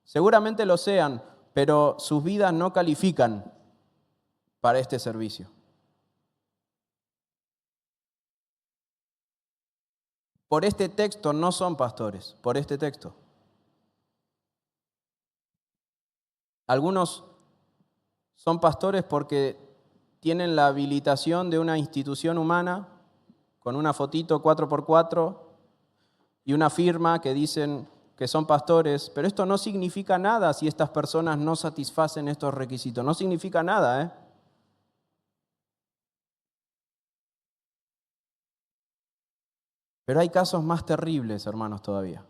Seguramente lo sean, pero sus vidas no califican para este servicio. Por este texto no son pastores, por este texto. Algunos son pastores porque tienen la habilitación de una institución humana con una fotito 4x4 y una firma que dicen que son pastores, pero esto no significa nada si estas personas no satisfacen estos requisitos. No significa nada, Pero hay casos más terribles, hermanos, todavía.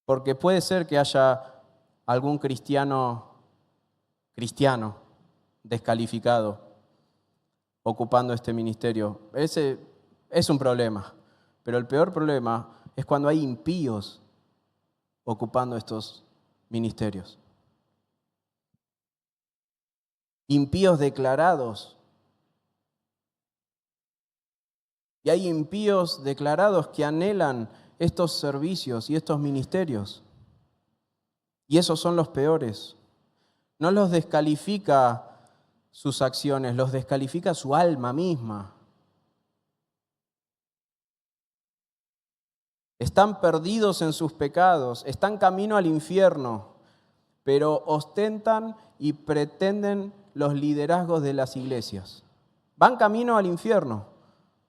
Porque puede ser que haya algún cristiano descalificado ocupando este ministerio. Ese es un problema. Pero el peor problema es cuando hay impíos ocupando estos ministerios. Impíos declarados. Y hay impíos declarados que anhelan estos servicios y estos ministerios. Y esos son los peores. No los descalifica sus acciones, los descalifica su alma misma. Están perdidos en sus pecados, están camino al infierno, pero ostentan y pretenden los liderazgos de las iglesias. Van camino al infierno,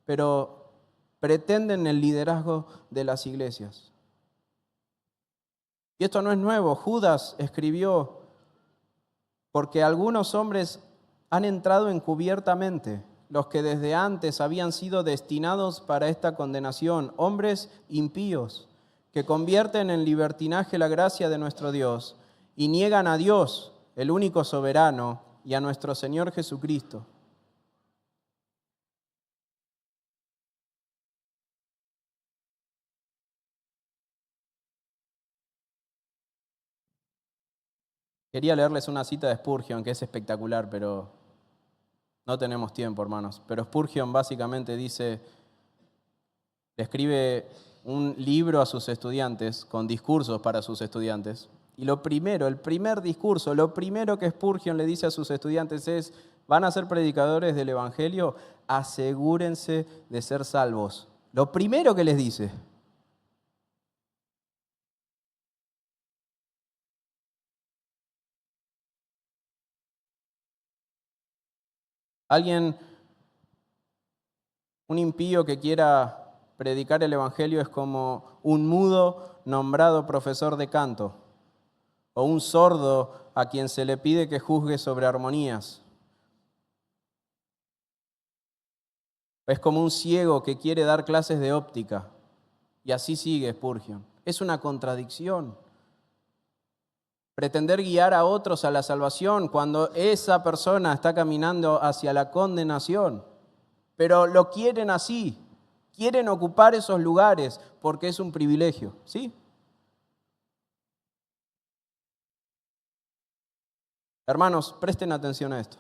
pero pretenden el liderazgo de las iglesias. Y esto no es nuevo. Judas escribió, porque algunos hombres han entrado encubiertamente, los que desde antes habían sido destinados para esta condenación, hombres impíos, que convierten en libertinaje la gracia de nuestro Dios y niegan a Dios, el único soberano, y a nuestro Señor Jesucristo. Quería leerles una cita de Spurgeon que es espectacular, pero no tenemos tiempo, hermanos. Pero Spurgeon básicamente dice, le escribe un libro a sus estudiantes con discursos para sus estudiantes. Y el primer discurso, lo primero que Spurgeon le dice a sus estudiantes es, ¿van a ser predicadores del Evangelio? Asegúrense de ser salvos. Lo primero que les dice. Un impío que quiera predicar el Evangelio es como un mudo nombrado profesor de canto, o un sordo a quien se le pide que juzgue sobre armonías. Es como un ciego que quiere dar clases de óptica. Y así sigue Spurgeon. Es una contradicción. Pretender guiar a otros a la salvación cuando esa persona está caminando hacia la condenación. Pero lo quieren así. Quieren ocupar esos lugares porque es un privilegio. ¿Sí? Hermanos, presten atención a esto.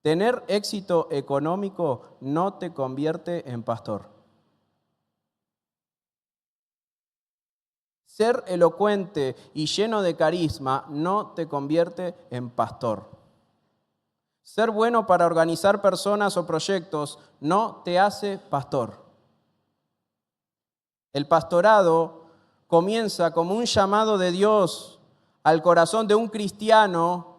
Tener éxito económico no te convierte en pastor. Ser elocuente y lleno de carisma no te convierte en pastor. Ser bueno para organizar personas o proyectos no te hace pastor. El pastorado comienza como un llamado de Dios al corazón de un cristiano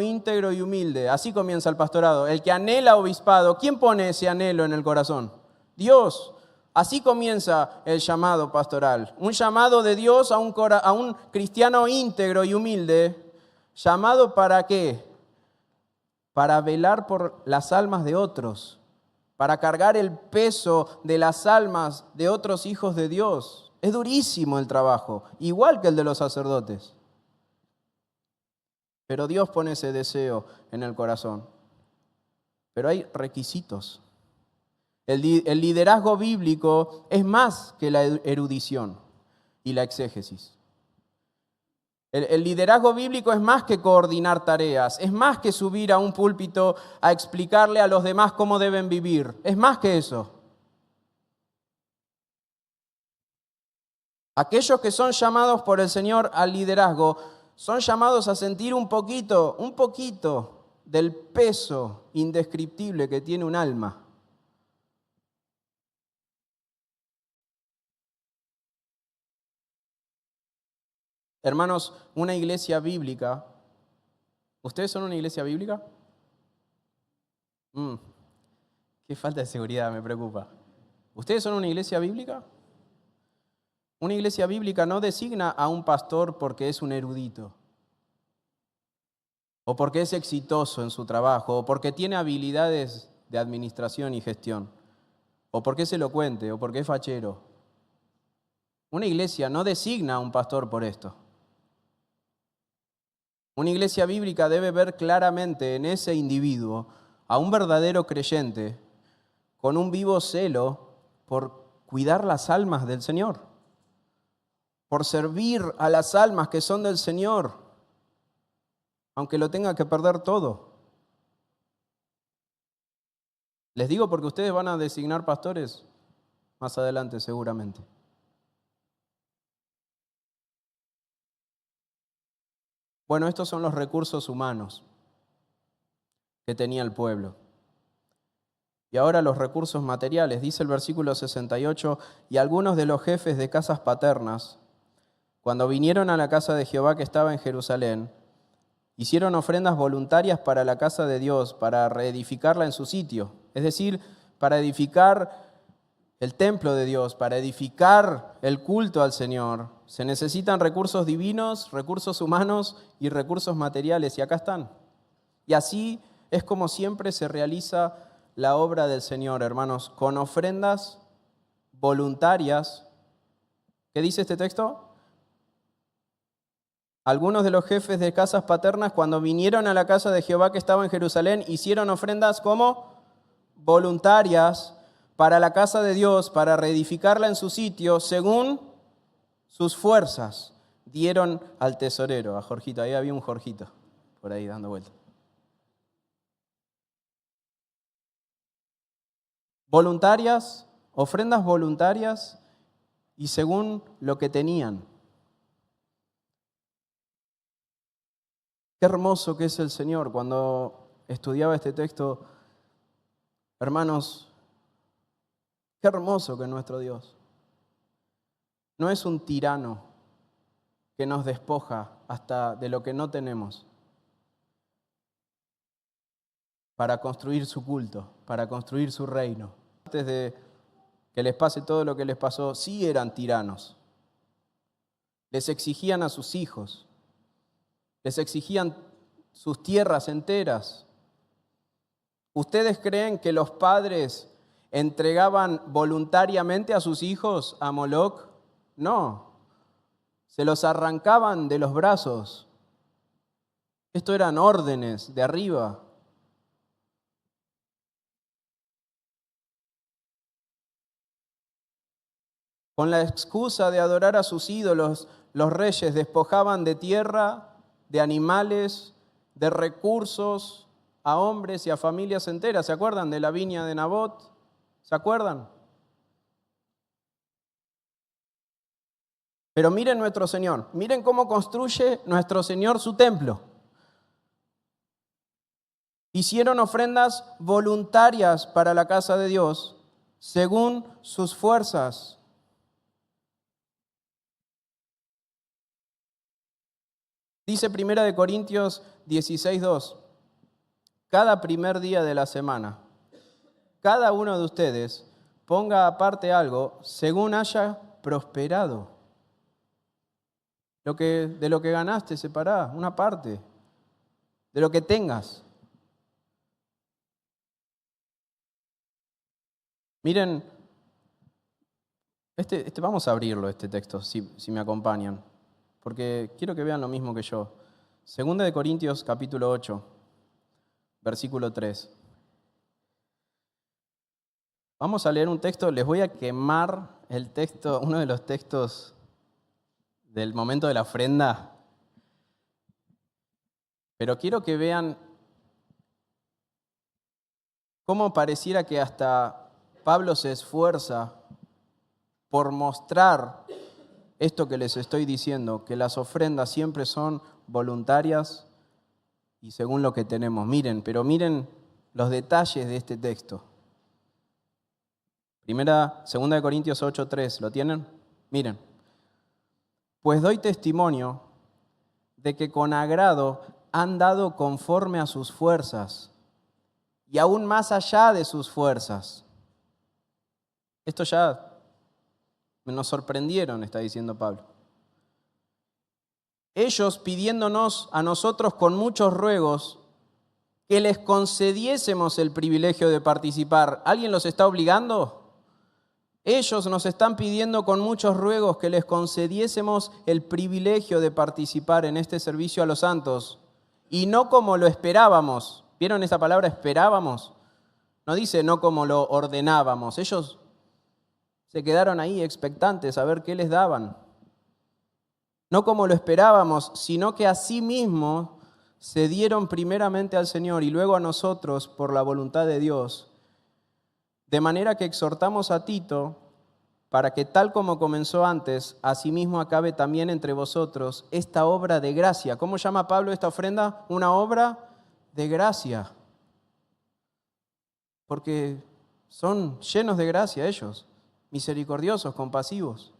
íntegro y humilde. Así comienza el pastorado. El que anhela obispado, ¿quién pone ese anhelo en el corazón? Dios. Así comienza el llamado pastoral. Un llamado de Dios a un cristiano íntegro y humilde. ¿Llamado para qué? Para velar por las almas de otros. Para cargar el peso de las almas de otros hijos de Dios. Es durísimo el trabajo, igual que el de los sacerdotes. Pero Dios pone ese deseo en el corazón. Pero hay requisitos. El liderazgo bíblico es más que la erudición y la exégesis. El liderazgo bíblico es más que coordinar tareas, es más que subir a un púlpito a explicarle a los demás cómo deben vivir. Es más que eso. Aquellos que son llamados por el Señor al liderazgo son llamados a sentir un poquito del peso indescriptible que tiene un alma. Hermanos, una iglesia bíblica. ¿Ustedes son una iglesia bíblica? Qué falta de seguridad, me preocupa. ¿Ustedes son una iglesia bíblica? Una iglesia bíblica no designa a un pastor porque es un erudito, o porque es exitoso en su trabajo, o porque tiene habilidades de administración y gestión, o porque es elocuente, o porque es fachero. Una iglesia no designa a un pastor por esto. Una iglesia bíblica debe ver claramente en ese individuo a un verdadero creyente con un vivo celo por cuidar las almas del Señor, por servir a las almas que son del Señor, aunque lo tenga que perder todo. Les digo porque ustedes van a designar pastores más adelante seguramente. Bueno, estos son los recursos humanos que tenía el pueblo. Y ahora los recursos materiales. Dice el versículo 68, y algunos de los jefes de casas paternas, cuando vinieron a la casa de Jehová que estaba en Jerusalén, hicieron ofrendas voluntarias para la casa de Dios, para reedificarla en su sitio. Es decir, para edificar el templo de Dios, para edificar el culto al Señor. Se necesitan recursos divinos, recursos humanos y recursos materiales. Y acá están. Y así es como siempre se realiza la obra del Señor, hermanos, con ofrendas voluntarias. ¿Qué dice este texto? Algunos de los jefes de casas paternas, cuando vinieron a la casa de Jehová que estaba en Jerusalén, hicieron ofrendas como voluntarias para la casa de Dios, para reedificarla en su sitio, según sus fuerzas. Dieron al tesorero, a Jorgito. Ahí había un Jorgito por ahí dando vuelta. Voluntarias, ofrendas voluntarias y según lo que tenían. Qué hermoso que es el Señor. Cuando estudiaba este texto, hermanos, qué hermoso que es nuestro Dios. No es un tirano que nos despoja hasta de lo que no tenemos para construir su culto, para construir su reino. Antes de que les pase todo lo que les pasó, sí eran tiranos. Les exigían a sus hijos, les exigían sus tierras enteras. ¿Ustedes creen que los padres entregaban voluntariamente a sus hijos a Moloc? No, se los arrancaban de los brazos. Esto eran órdenes de arriba. Con la excusa de adorar a sus ídolos, los reyes despojaban de tierra, de animales, de recursos a hombres y a familias enteras. ¿Se acuerdan de la viña de Nabot? ¿Se acuerdan? Pero miren nuestro Señor, miren cómo construye nuestro Señor su templo. Hicieron ofrendas voluntarias para la casa de Dios, según sus fuerzas. Dice 1 Corintios 16:2, cada primer día de la semana, cada uno de ustedes ponga aparte algo según haya prosperado. De lo que ganaste, separá una parte, de lo que tengas. Miren, vamos a abrirlo, este texto, si me acompañan, porque quiero que vean lo mismo que yo. 2 Corintios capítulo 8, versículo 3. Vamos a leer un texto, les voy a quemar el texto, uno de los textos del momento de la ofrenda, pero quiero que vean cómo pareciera que hasta Pablo se esfuerza por mostrar esto que les estoy diciendo, que las ofrendas siempre son voluntarias y según lo que tenemos. Miren los detalles de este texto. 2 Corintios 8:3, ¿lo tienen? Miren. Pues doy testimonio de que con agrado han dado conforme a sus fuerzas y aún más allá de sus fuerzas. Esto ya nos sorprendieron, está diciendo Pablo. Ellos pidiéndonos a nosotros con muchos ruegos que les concediésemos el privilegio de participar. ¿Alguien los está obligando? Ellos nos están pidiendo con muchos ruegos que les concediésemos el privilegio de participar en este servicio a los santos, y no como lo esperábamos. ¿Vieron esa palabra esperábamos? No dice no como lo ordenábamos. Ellos se quedaron ahí expectantes a ver qué les daban. No como lo esperábamos, sino que a sí mismos se dieron primeramente al Señor y luego a nosotros por la voluntad de Dios. De manera que exhortamos a Tito para que tal como comenzó antes, asimismo acabe también entre vosotros esta obra de gracia. ¿Cómo llama Pablo esta ofrenda? Una obra de gracia. Porque son llenos de gracia ellos, misericordiosos, compasivos.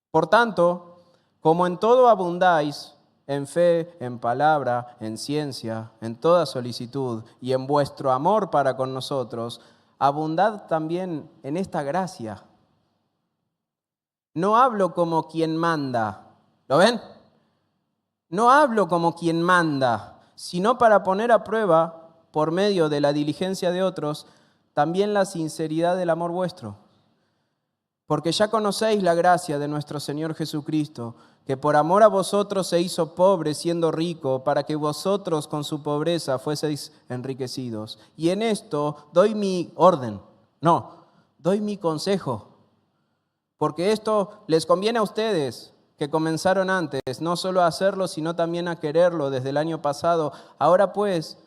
Por tanto, como en todo abundáis, en fe, en palabra, en ciencia, en toda solicitud y en vuestro amor para con nosotros, abundad también en esta gracia. No hablo como quien manda. ¿Lo ven? No hablo como quien manda, sino para poner a prueba, por medio de la diligencia de otros, también la sinceridad del amor vuestro. Porque ya conocéis la gracia de nuestro Señor Jesucristo, que por amor a vosotros se hizo pobre siendo rico, para que vosotros con su pobreza fueseis enriquecidos. Y en esto doy mi doy mi consejo, porque esto les conviene a ustedes, que comenzaron antes, no solo a hacerlo, sino también a quererlo desde el año pasado. Ahora pues,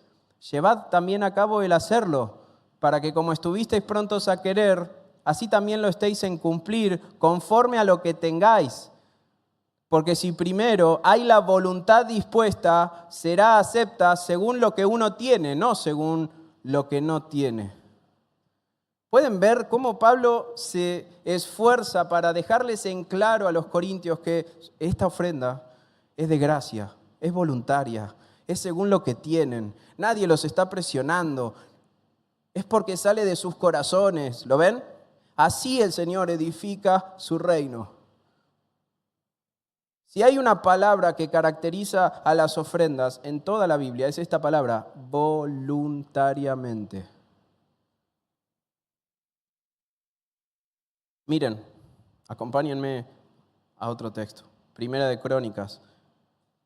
llevad también a cabo el hacerlo, para que como estuvisteis prontos a querer, así también lo estéis en cumplir conforme a lo que tengáis. Porque si primero hay la voluntad dispuesta, será acepta según lo que uno tiene, no según lo que no tiene. Pueden ver cómo Pablo se esfuerza para dejarles en claro a los corintios que esta ofrenda es de gracia, es voluntaria, es según lo que tienen. Nadie los está presionando, es porque sale de sus corazones. ¿Lo ven? Así el Señor edifica su reino. Si hay una palabra que caracteriza a las ofrendas en toda la Biblia, es esta palabra: voluntariamente. Miren, acompáñenme a otro texto. Primera de Crónicas,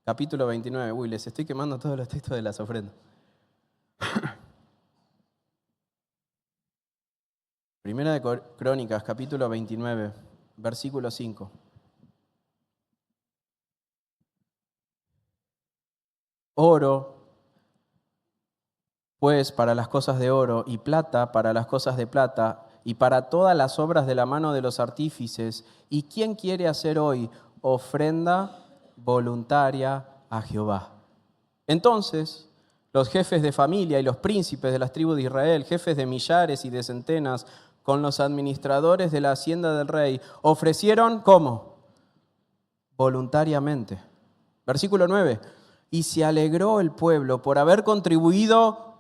capítulo 29. Uy, les estoy quemando todos los textos de las ofrendas. Primera de Crónicas, capítulo 29, versículo 5. Oro, pues, para las cosas de oro, y plata para las cosas de plata, y para todas las obras de la mano de los artífices. ¿Y quién quiere hacer hoy ofrenda voluntaria a Jehová? Entonces, los jefes de familia y los príncipes de las tribus de Israel, jefes de millares y de centenas, con los administradores de la hacienda del rey, ofrecieron, ¿cómo? Voluntariamente. Versículo 9. Y se alegró el pueblo por haber contribuido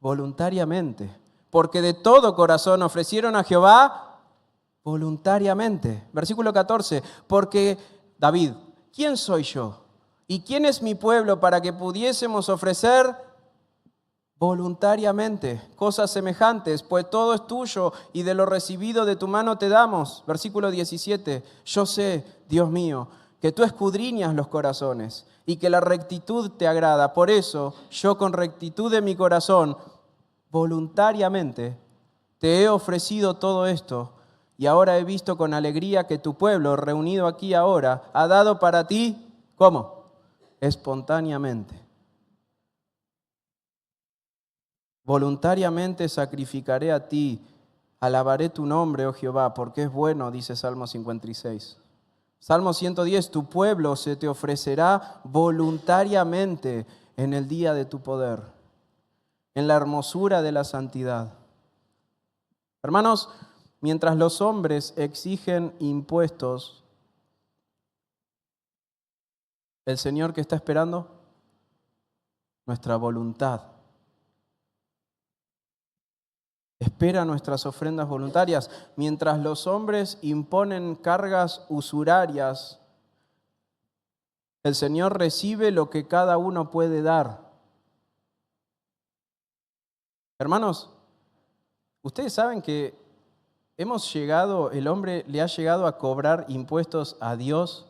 voluntariamente, porque de todo corazón ofrecieron a Jehová voluntariamente. Versículo 14. Porque David, ¿quién soy yo? ¿Y quién es mi pueblo para que pudiésemos ofrecer voluntariamente cosas semejantes? Pues todo es tuyo y de lo recibido de tu mano te damos. Versículo 17. Yo sé, Dios mío, que tú escudriñas los corazones y que la rectitud te agrada. Por eso yo con rectitud de mi corazón voluntariamente te he ofrecido todo esto, y ahora he visto con alegría que tu pueblo, reunido aquí ahora, ha dado para ti, ¿cómo? Espontáneamente. Voluntariamente sacrificaré a ti, alabaré tu nombre, oh Jehová, porque es bueno, dice Salmo 56. Salmo 110, tu pueblo se te ofrecerá voluntariamente en el día de tu poder, en la hermosura de la santidad. Hermanos, mientras los hombres exigen impuestos, ¿el Señor qué está esperando? Nuestra voluntad. Espera nuestras ofrendas voluntarias. Mientras los hombres imponen cargas usurarias, el Señor recibe lo que cada uno puede dar. Hermanos, ustedes saben que el hombre le ha llegado a cobrar impuestos a Dios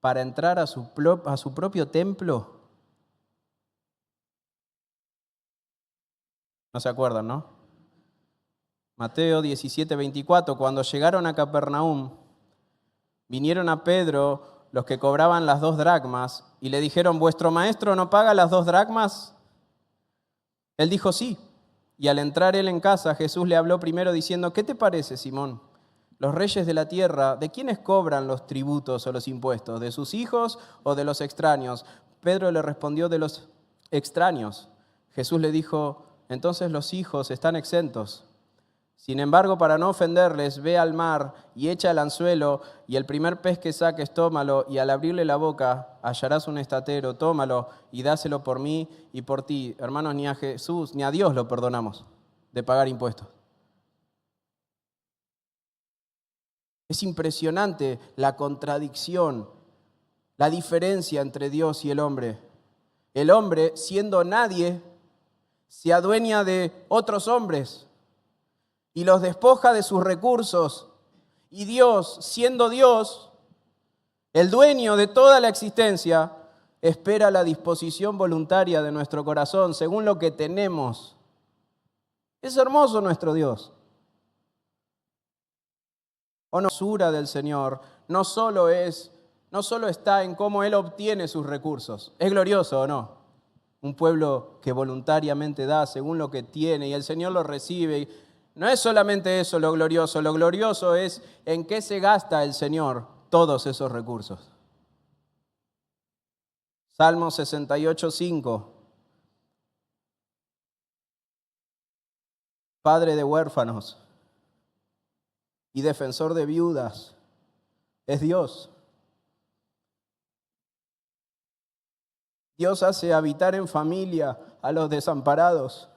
para entrar a su propio templo. ¿No se acuerdan, no? Mateo 17:24, cuando llegaron a Capernaum, vinieron a Pedro los que cobraban las 2 dracmas y le dijeron: ¿vuestro maestro no paga las 2 dracmas? Él dijo: sí. Y al entrar él en casa, Jesús le habló primero diciendo: ¿qué te parece, Simón? Los reyes de la tierra, ¿de quiénes cobran los tributos o los impuestos? ¿De sus hijos o de los extraños? Pedro le respondió: de los extraños. Jesús le dijo: entonces los hijos están exentos. Sin embargo, para no ofenderles, ve al mar y echa el anzuelo, y el primer pez que saques, tómalo, y al abrirle la boca hallarás un estatero, tómalo y dáselo por mí y por ti. Hermanos, ni a Jesús ni a Dios lo perdonamos de pagar impuestos. Es impresionante la contradicción, la diferencia entre Dios y el hombre. El hombre, siendo nadie, se adueña de otros hombres y los despoja de sus recursos Y Dios, siendo Dios, el dueño de toda la existencia, espera la disposición voluntaria de nuestro corazón según lo que tenemos. Es hermoso nuestro Dios. O no, la hermosura del Señor no solo está en cómo Él obtiene sus recursos. ¿Es glorioso o no? Un pueblo que voluntariamente da según lo que tiene y el Señor lo recibe. No es solamente eso lo glorioso es en qué se gasta el Señor todos esos recursos. Salmo 68:5. Padre de huérfanos y defensor de viudas es Dios. Dios hace habitar en familia a los desamparados.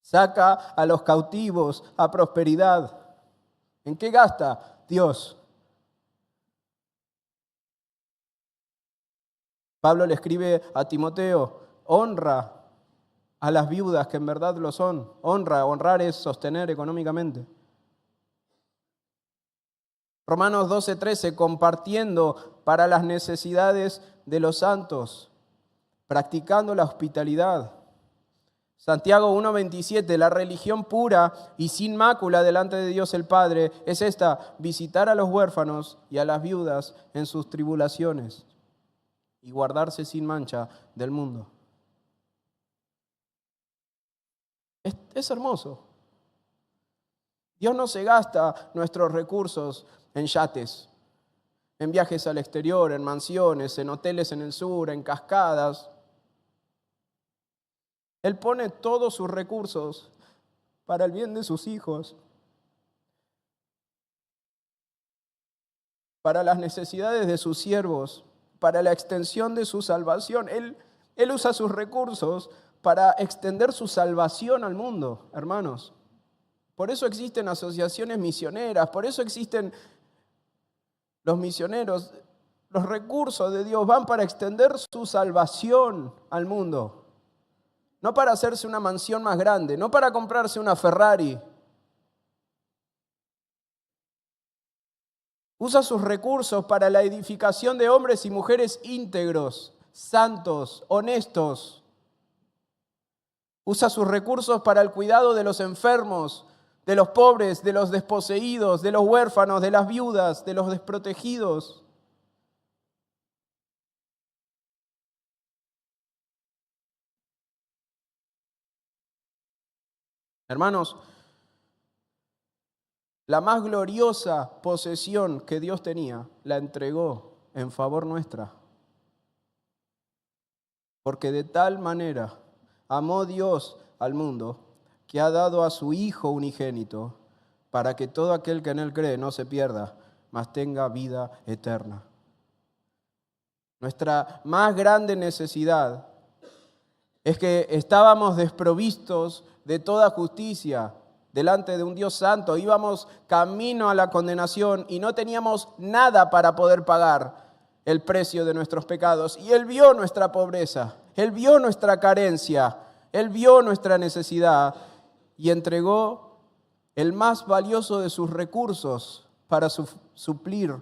Saca a los cautivos a prosperidad. ¿En qué gasta Dios? Pablo le escribe a Timoteo, honra a las viudas que en verdad lo son. Honrar es sostener económicamente. Romanos 12:13, compartiendo para las necesidades de los santos, practicando la hospitalidad. Santiago 1:27, la religión pura y sin mácula delante de Dios el Padre es esta, visitar a los huérfanos y a las viudas en sus tribulaciones y guardarse sin mancha del mundo. Es hermoso. Dios no se gasta nuestros recursos en yates, en viajes al exterior, en mansiones, en hoteles en el sur, en cascadas. Él pone todos sus recursos para el bien de sus hijos, para las necesidades de sus siervos, para la extensión de su salvación. Él usa sus recursos para extender su salvación al mundo, hermanos. Por eso existen asociaciones misioneras, por eso existen los misioneros. Los recursos de Dios van para extender su salvación al mundo. No para hacerse una mansión más grande, no para comprarse una Ferrari. Usa sus recursos para la edificación de hombres y mujeres íntegros, santos, honestos. Usa sus recursos para el cuidado de los enfermos, de los pobres, de los desposeídos, de los huérfanos, de las viudas, de los desprotegidos. Hermanos, la más gloriosa posesión que Dios tenía, la entregó en favor nuestra. Porque de tal manera amó Dios al mundo, que ha dado a su Hijo unigénito, para que todo aquel que en Él cree no se pierda, mas tenga vida eterna. Nuestra más grande necesidad es que estábamos desprovistos de toda justicia delante de un Dios santo. Íbamos camino a la condenación y no teníamos nada para poder pagar el precio de nuestros pecados. Y Él vio nuestra pobreza, Él vio nuestra carencia, Él vio nuestra necesidad y entregó el más valioso de sus recursos para suplir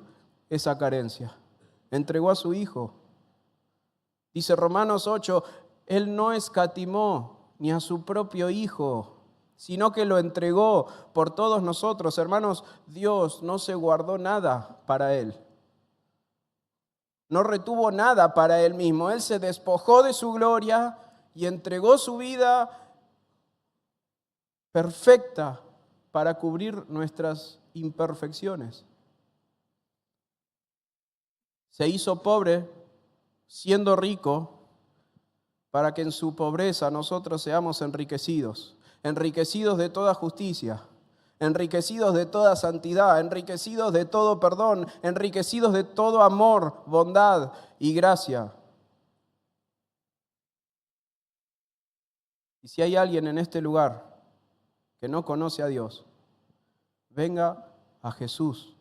esa carencia. Entregó a su Hijo. Dice Romanos 8, Él no escatimó ni a su propio Hijo, sino que lo entregó por todos nosotros. Hermanos, Dios no se guardó nada para Él. No retuvo nada para Él mismo. Él se despojó de su gloria y entregó su vida perfecta para cubrir nuestras imperfecciones. Se hizo pobre siendo rico para que en su pobreza nosotros seamos enriquecidos de toda justicia, enriquecidos de toda santidad, enriquecidos de todo perdón, enriquecidos de todo amor, bondad y gracia. Y si hay alguien en este lugar que no conoce a Dios, venga a Jesús,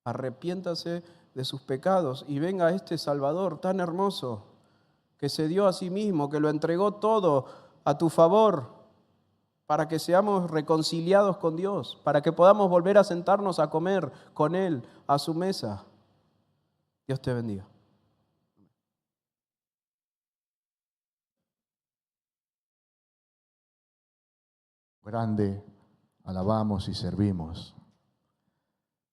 arrepiéntase de sus pecados y venga a este Salvador tan hermoso que se dio a sí mismo, que lo entregó todo a tu favor, para que seamos reconciliados con Dios, para que podamos volver a sentarnos a comer con Él a su mesa. Dios te bendiga. Grande, alabamos y servimos.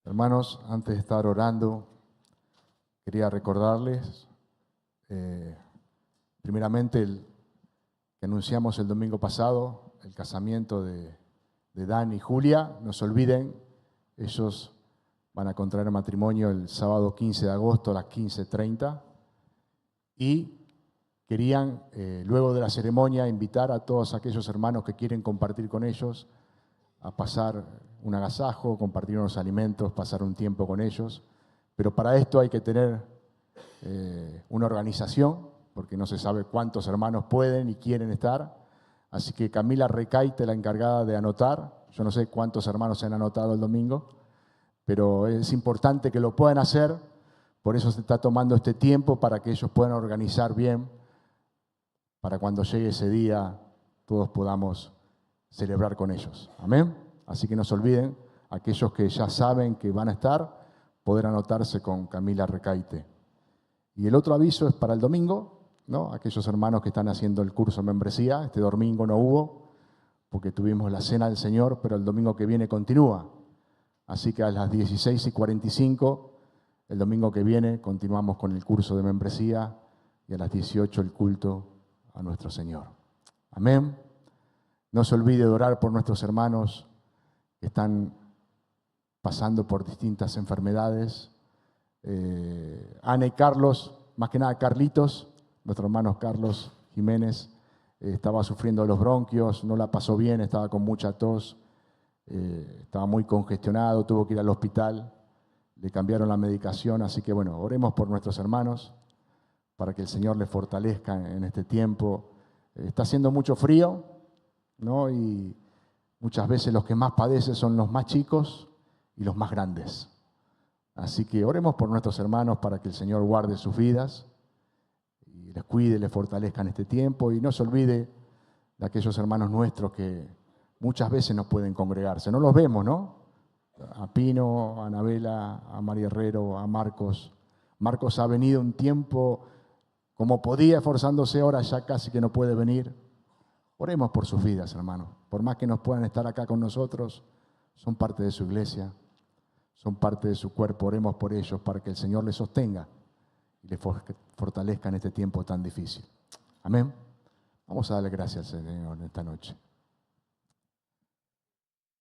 Hermanos, antes de estar orando, quería recordarles, primeramente, el que anunciamos el domingo pasado, el casamiento de Dan y Julia. No se olviden, ellos van a contraer matrimonio el sábado 15 de agosto a las 15:30 y querían, luego de la ceremonia, invitar a todos aquellos hermanos que quieren compartir con ellos a pasar un agasajo, compartir unos alimentos, pasar un tiempo con ellos. Pero para esto hay que tener una organización, porque no se sabe cuántos hermanos pueden y quieren estar. Así que Camila Recaite, la encargada de anotar, yo no sé cuántos hermanos se han anotado el domingo, pero es importante que lo puedan hacer. Por eso se está tomando este tiempo para que ellos puedan organizar bien, para cuando llegue ese día todos podamos celebrar con ellos. Amén. Así que no se olviden, aquellos que ya saben que van a estar, poder anotarse con Camila Recaite. Y el otro aviso es para el domingo, ¿no? Aquellos hermanos que están haciendo el curso de membresía. Este domingo no hubo, porque tuvimos la Cena del Señor, pero el domingo que viene continúa. Así que a las 16:45, el domingo que viene, continuamos con el curso de membresía y a las 18 el culto a nuestro Señor. Amén. No se olvide de orar por nuestros hermanos que están pasando por distintas enfermedades. Ana y Carlos, más que nada Carlitos, nuestro hermano Carlos Jiménez, estaba sufriendo los bronquios, no la pasó bien, estaba con mucha tos, estaba muy congestionado, tuvo que ir al hospital, le cambiaron la medicación, así que bueno, oremos por nuestros hermanos para que el Señor les fortalezca en este tiempo. Está haciendo mucho frío, ¿no? Y muchas veces los que más padecen son los más chicos y los más grandes. Así que oremos por nuestros hermanos para que el Señor guarde sus vidas y les cuide, les fortalezca en este tiempo. Y no se olvide de aquellos hermanos nuestros que muchas veces no pueden congregarse. No los vemos, ¿no? A Pino, a Anabela, a María Herrero, a Marcos. Marcos ha venido un tiempo como podía, esforzándose, ahora ya casi que no puede venir. Oremos por sus vidas, hermanos. Por más que no puedan estar acá con nosotros, son parte de su iglesia, son parte de su cuerpo. Oremos por ellos para que el Señor les sostenga y les fortalezca en este tiempo tan difícil. Amén. Vamos a darle gracias al Señor en esta noche.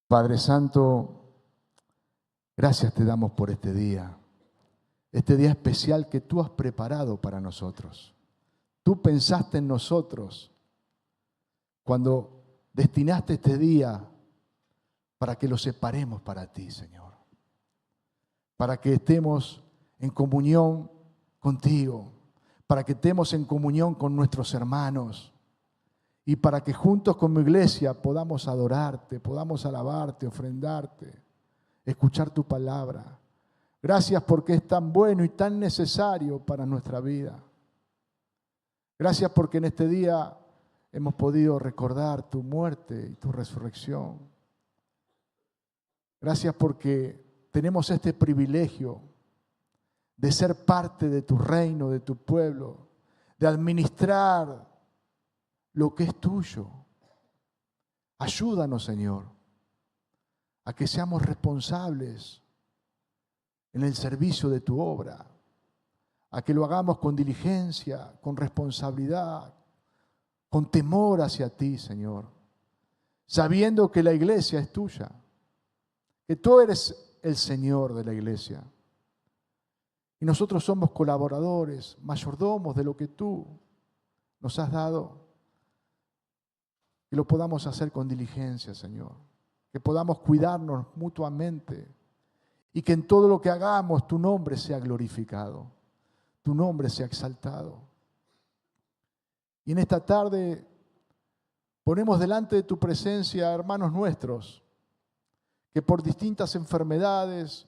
Padre Santo, gracias te damos por este día especial que tú has preparado para nosotros. Tú pensaste en nosotros cuando destinaste este día para que lo separemos para ti, Señor. Para que estemos en comunión contigo, para que estemos en comunión con nuestros hermanos y para que juntos como iglesia podamos adorarte, podamos alabarte, ofrendarte, escuchar tu palabra. Gracias porque es tan bueno y tan necesario para nuestra vida. Gracias porque en este día hemos podido recordar tu muerte y tu resurrección. Gracias porque tenemos este privilegio de ser parte de tu reino, de tu pueblo, de administrar lo que es tuyo. Ayúdanos, Señor, a que seamos responsables en el servicio de tu obra, a que lo hagamos con diligencia, con responsabilidad, con temor hacia ti, Señor, sabiendo que la iglesia es tuya, que tú eres el Señor de la iglesia. Y nosotros somos colaboradores, mayordomos de lo que tú nos has dado. Que lo podamos hacer con diligencia, Señor. Que podamos cuidarnos mutuamente. Y que en todo lo que hagamos tu nombre sea glorificado. Tu nombre sea exaltado. Y en esta tarde ponemos delante de tu presencia a hermanos nuestros que por distintas enfermedades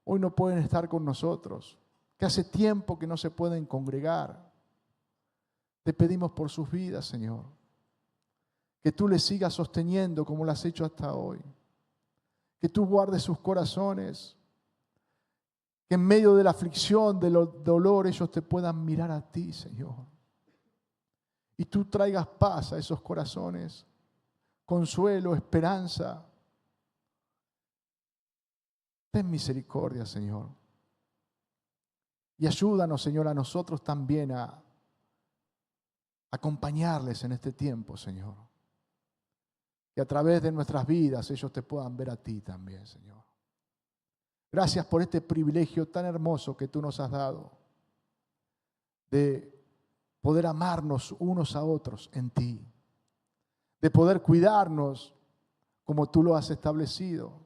hoy no pueden estar con nosotros, que hace tiempo que no se pueden congregar. Te pedimos por sus vidas, Señor, Que tú les sigas sosteniendo como lo has hecho hasta hoy. Que tú guardes sus corazones. Que en medio de la aflicción, del dolor, ellos te puedan mirar a ti, Señor. Y tú traigas paz a esos corazones, consuelo, esperanza. Ten misericordia, Señor. Y ayúdanos, Señor, a nosotros también a acompañarles en este tiempo, Señor. Que a través de nuestras vidas ellos te puedan ver a ti también, Señor. Gracias por este privilegio tan hermoso que tú nos has dado de poder amarnos unos a otros en ti, de poder cuidarnos como tú lo has establecido,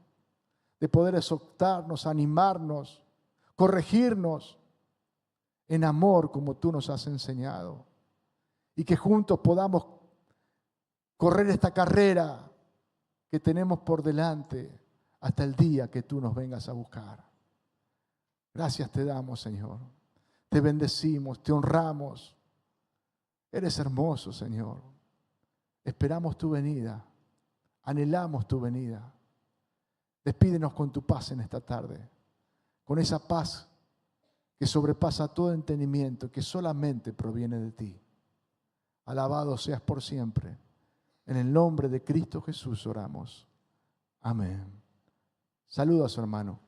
de poder exhortarnos, animarnos, corregirnos en amor como tú nos has enseñado, y que juntos podamos correr esta carrera que tenemos por delante hasta el día que tú nos vengas a buscar. Gracias te damos, Señor. Te bendecimos, te honramos. Eres hermoso, Señor. Esperamos tu venida. Anhelamos tu venida. Despídenos con tu paz en esta tarde. Con esa paz que sobrepasa todo entendimiento, que solamente proviene de ti. Alabado seas por siempre. En el nombre de Cristo Jesús oramos. Amén. Saluda a su hermano.